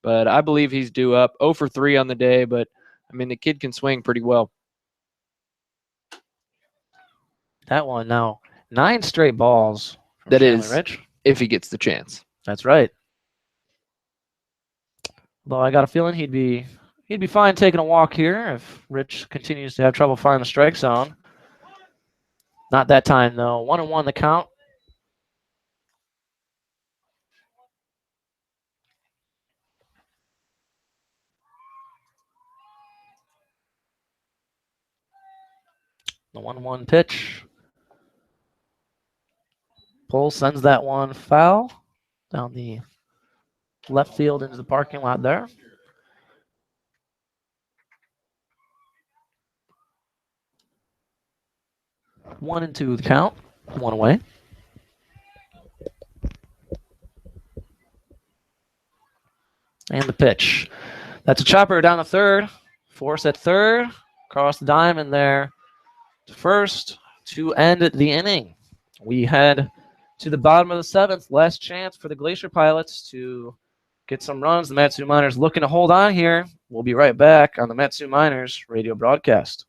Speaker 2: But I believe he's due up. 0 for 3 on the day, but I mean, the kid can swing pretty well.
Speaker 1: That one now, 9 straight balls from
Speaker 2: That
Speaker 1: Chandler
Speaker 2: is,
Speaker 1: Rich.
Speaker 2: if he gets the chance.
Speaker 1: That's right. Though I got a feeling he'd be fine taking a walk here if Rich continues to have trouble finding the strike zone. Not that time though. 1-1 the count. The 1-1 pitch. Pull sends that one foul down the left field into the parking lot there. 1-2 the count. 1 away. And the pitch. That's a chopper down the third. Force at third. Across the diamond there to first to end the inning. We head to the bottom of the seventh. Last chance for the Glacier Pilots to get some runs. The Matsu Miners looking to hold on here. We'll be right back on the Matsu Miners radio broadcast.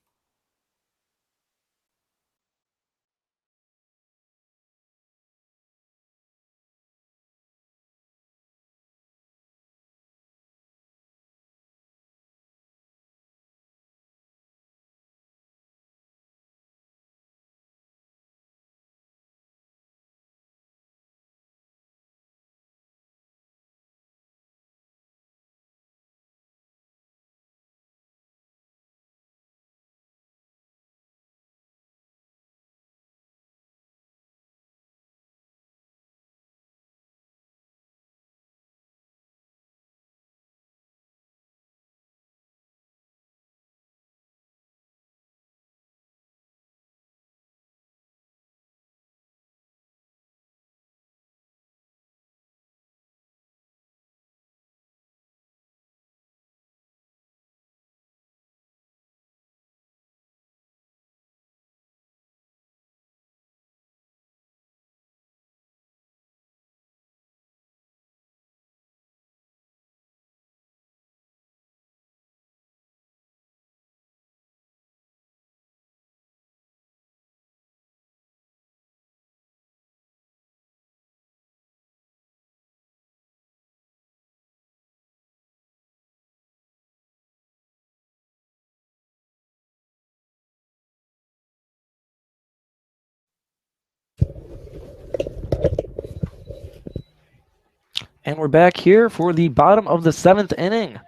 Speaker 1: And we're back here for the bottom of the seventh inning.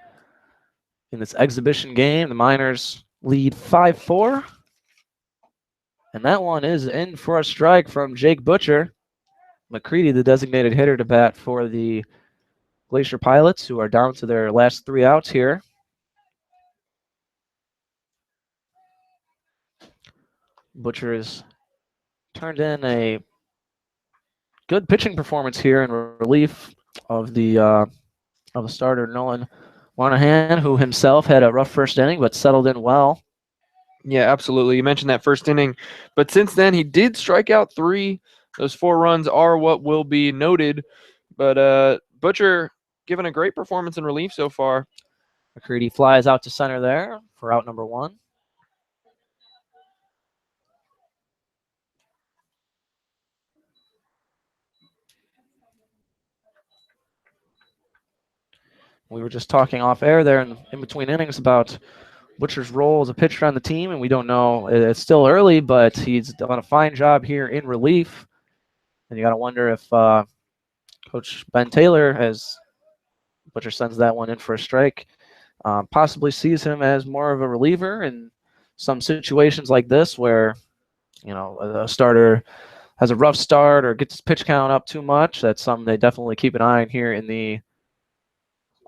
Speaker 1: In this exhibition game, the Miners lead 5-4. And that one is in for a strike from Jake Butcher. McCready, the designated hitter to bat for the Glacier Pilots, who are down to their last 3 outs here. Butcher has turned in a good pitching performance here in relief of the starter Nolan Monahan, who himself had a rough first inning but settled in well.
Speaker 2: Yeah, absolutely. You mentioned that first inning, but since then he did strike out 3. Those 4 runs are what will be noted, but Butcher given a great performance in relief so far.
Speaker 1: McCready flies out to center there for out number 1. We were just talking off air there in between innings about Butcher's role as a pitcher on the team, and we don't know. It's still early, but he's done a fine job here in relief. And you got to wonder if Coach Ben Taylor, as Butcher sends that one in for a strike, possibly sees him as more of a reliever in some situations like this where, you know, a starter has a rough start or gets his pitch count up too much. That's something they definitely keep an eye on here in the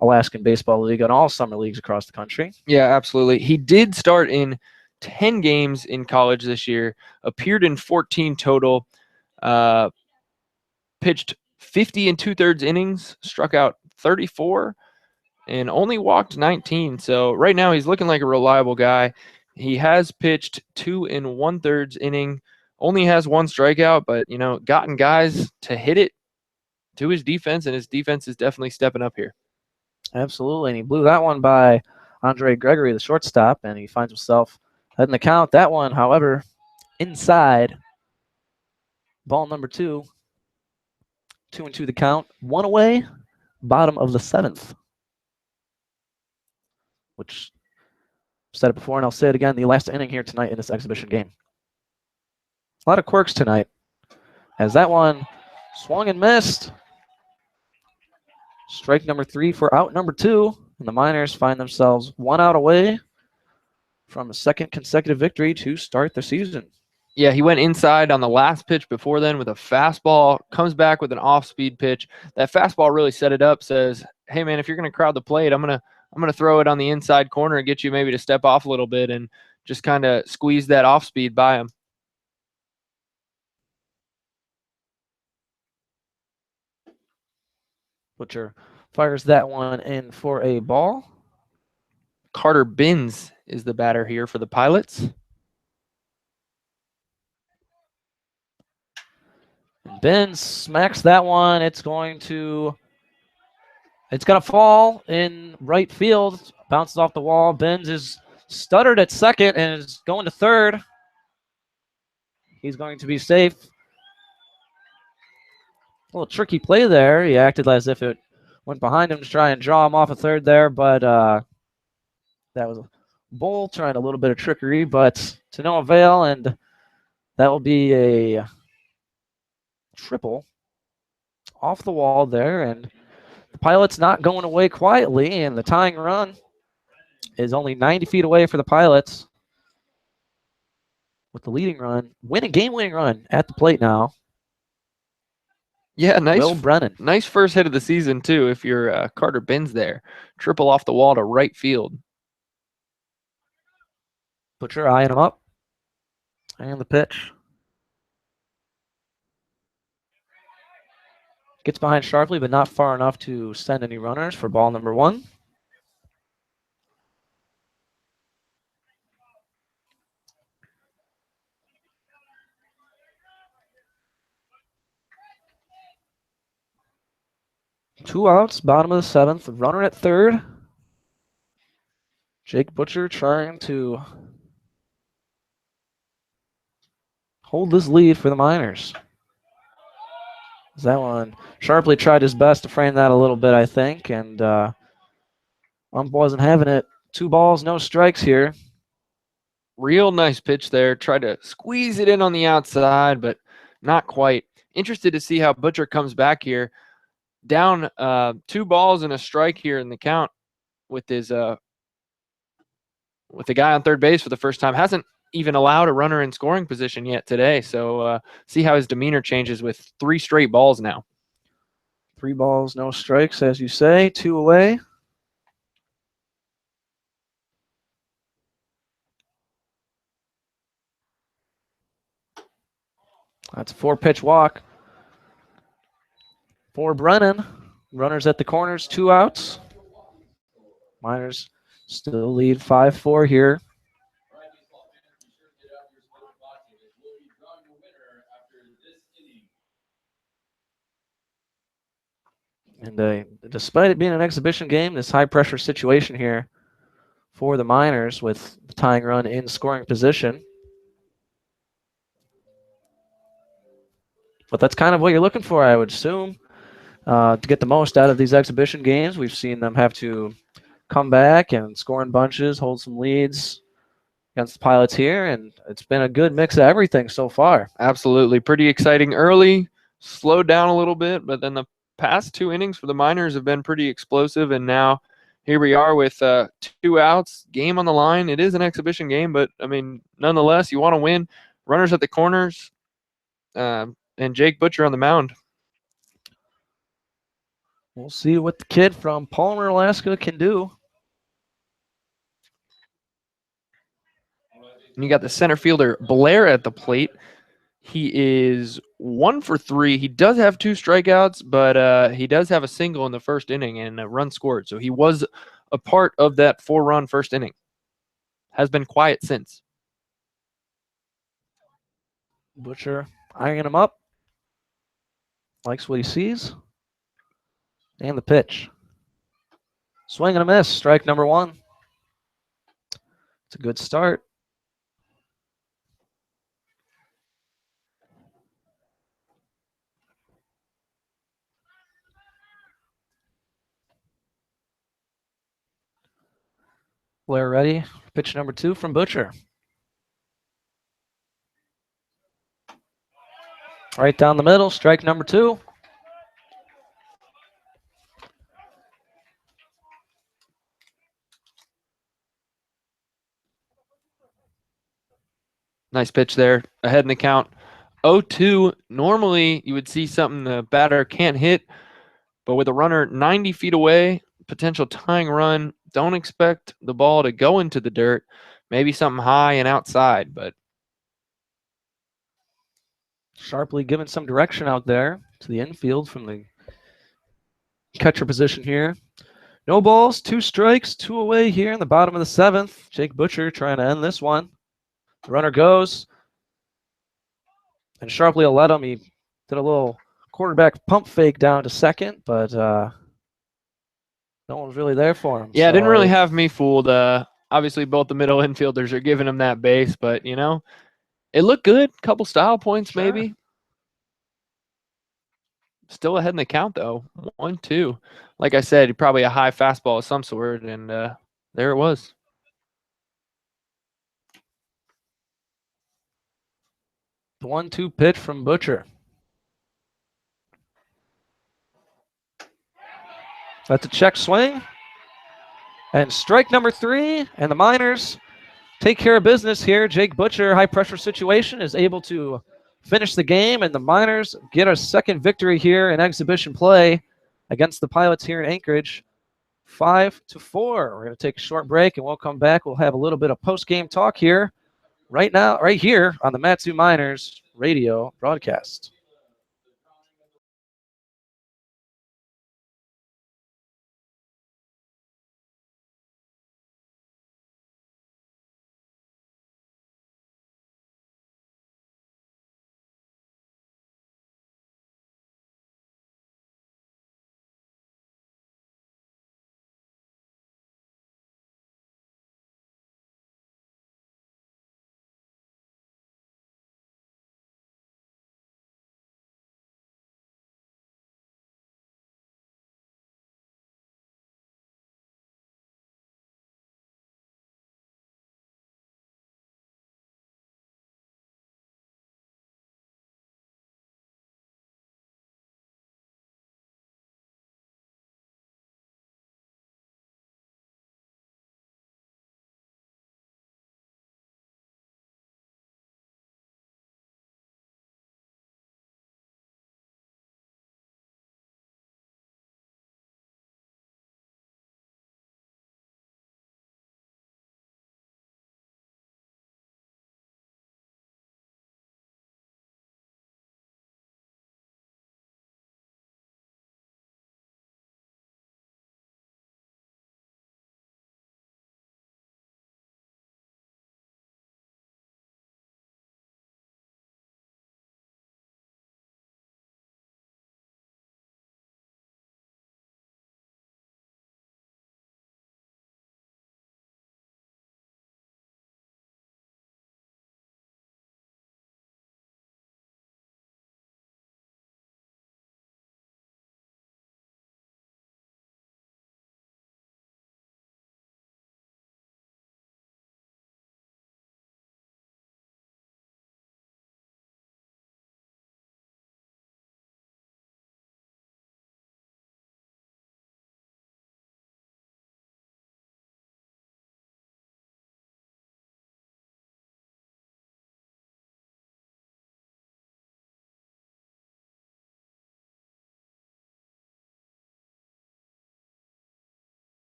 Speaker 1: Alaskan Baseball League and all summer leagues across the country.
Speaker 2: Yeah, absolutely. He did start in 10 games in college this year, appeared in 14 total, pitched 50 2/3 innings, struck out 34, and only walked 19. So right now he's looking like a reliable guy. He has pitched 2 1/3 inning, only has 1 strikeout, but, you know, gotten guys to hit it to his defense, and his defense is definitely stepping up here.
Speaker 1: Absolutely, and he blew that one by Andre Gregory, the shortstop, and he finds himself heading the count. That one, however, inside. Ball number 2. 2-2 the count. 1 away, bottom of the 7th. Which, I've said it before and I'll say it again, the last inning here tonight in this exhibition game. A lot of quirks tonight, as that one swung and missed. Strike number 3 for out number 2. And the Miners find themselves 1 out away from a second consecutive victory to start the season.
Speaker 2: Yeah, he went inside on the last pitch before then with a fastball, comes back with an off-speed pitch. That fastball really set it up, says, hey, man, if you're going to crowd the plate, I'm gonna throw it on the inside corner and get you maybe to step off a little bit and just kind of squeeze that off-speed by him.
Speaker 1: Butcher fires that one in for a ball.
Speaker 2: Carter Binns is the batter here for the Pilots.
Speaker 1: Binns smacks that one. It's going to fall in right field. Bounces off the wall. Binns is stuttered at second and is going to third. He's going to be safe. A little tricky play there. He acted as if it went behind him to try and draw him off a third there, but that was a Bull trying a little bit of trickery, but to no avail, and that will be a triple off the wall there, and the Pilots not going away quietly, and the tying run is only 90 feet away for the Pilots with the leading run, game-winning run at the plate now.
Speaker 2: Yeah,
Speaker 1: Will Brennan.
Speaker 2: Nice first hit of the season, too, if you're Carter Binns there. Triple off the wall to right field.
Speaker 1: Butcher eyeing him up. And the pitch. Gets behind sharply, but not far enough to send any runners for ball number one. Two outs, bottom of the seventh. Runner at third. Jake Butcher trying to hold this lead for the Miners. That one, Sharpley tried his best to frame that a little bit, I think, and ump wasn't having it. 2 balls, no strikes here.
Speaker 2: Real nice pitch there. Tried to squeeze it in on the outside, but not quite. Interested to see how Butcher comes back here. Down 2 balls and a strike here in the count with his with the guy on third base for the first time. Hasn't even allowed a runner in scoring position yet today. So see how his demeanor changes with 3 straight balls now.
Speaker 1: 3 balls, no strikes, as you say. 2 away. That's a 4-pitch walk for Brennan. Runners at the corners, 2 outs. Miners still lead 5-4 here. And despite it being an exhibition game, this high-pressure situation here for the Miners with the tying run in scoring position. But that's kind of what you're looking for, I would assume, to get the most out of these exhibition games. We've seen them have to come back and score in bunches, hold some leads against the Pilots here, and it's been a good mix of everything so far.
Speaker 2: Absolutely. Pretty exciting early, slowed down a little bit, but then the past 2 innings for the Miners have been pretty explosive, and now here we are with 2 outs, game on the line. It is an exhibition game, but, I mean, nonetheless, you want to win. Runners at the corners, and Jake Butcher on the mound.
Speaker 1: We'll see what the kid from Palmer, Alaska can do.
Speaker 2: And you got the center fielder, Blair, at the plate. He is 1 for 3. He does have 2 strikeouts, but he does have a single in the first inning and a run scored. So he was a part of that 4-run first inning. Has been quiet since.
Speaker 1: Butcher eyeing him up. Likes what he sees. And the pitch. Swing and a miss. Strike number 1. It's a good start. Blair ready. Pitch number 2 from Butcher. Right down the middle. Strike number 2.
Speaker 2: Nice pitch there. Ahead in the count. 0-2. Normally, you would see something the batter can't hit, but with a runner 90 feet away, potential tying run, don't expect the ball to go into the dirt. Maybe something high and outside, but
Speaker 1: Sharply giving some direction out there to the infield from the catcher position here. No balls, 2 strikes, 2 away here in the bottom of the 7th. Jake Butcher trying to end this one. The runner goes, and Sharply will let him. He did a little quarterback pump fake down to second, but no one's really there for him.
Speaker 2: yeah, it didn't
Speaker 1: So
Speaker 2: really have me fooled. Obviously, both the middle infielders are giving him that base, but it looked good. Couple style points,
Speaker 1: sure.
Speaker 2: maybe. Still ahead in the count though. 1-2. Like I said, probably a high fastball of some sort, and there it was.
Speaker 1: The 1-2 pitch from Butcher. That's a check swing. And strike number 3, and the Miners take care of business here. Jake Butcher, high pressure situation, is able to finish the game, and the Miners get a second victory here in exhibition play against the Pilots here in Anchorage, 5-4. We're going to take a short break, and we'll come back. We'll have a little bit of post-game talk here right now, right here on the Matsu Miners radio broadcast.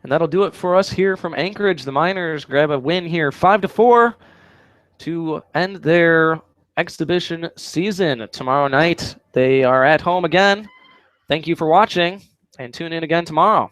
Speaker 1: And that'll do it for us here from Anchorage. The Miners grab a win here, 5-4, to end their exhibition season. Tomorrow night, they are at home again. Thank you for watching, and tune in again tomorrow.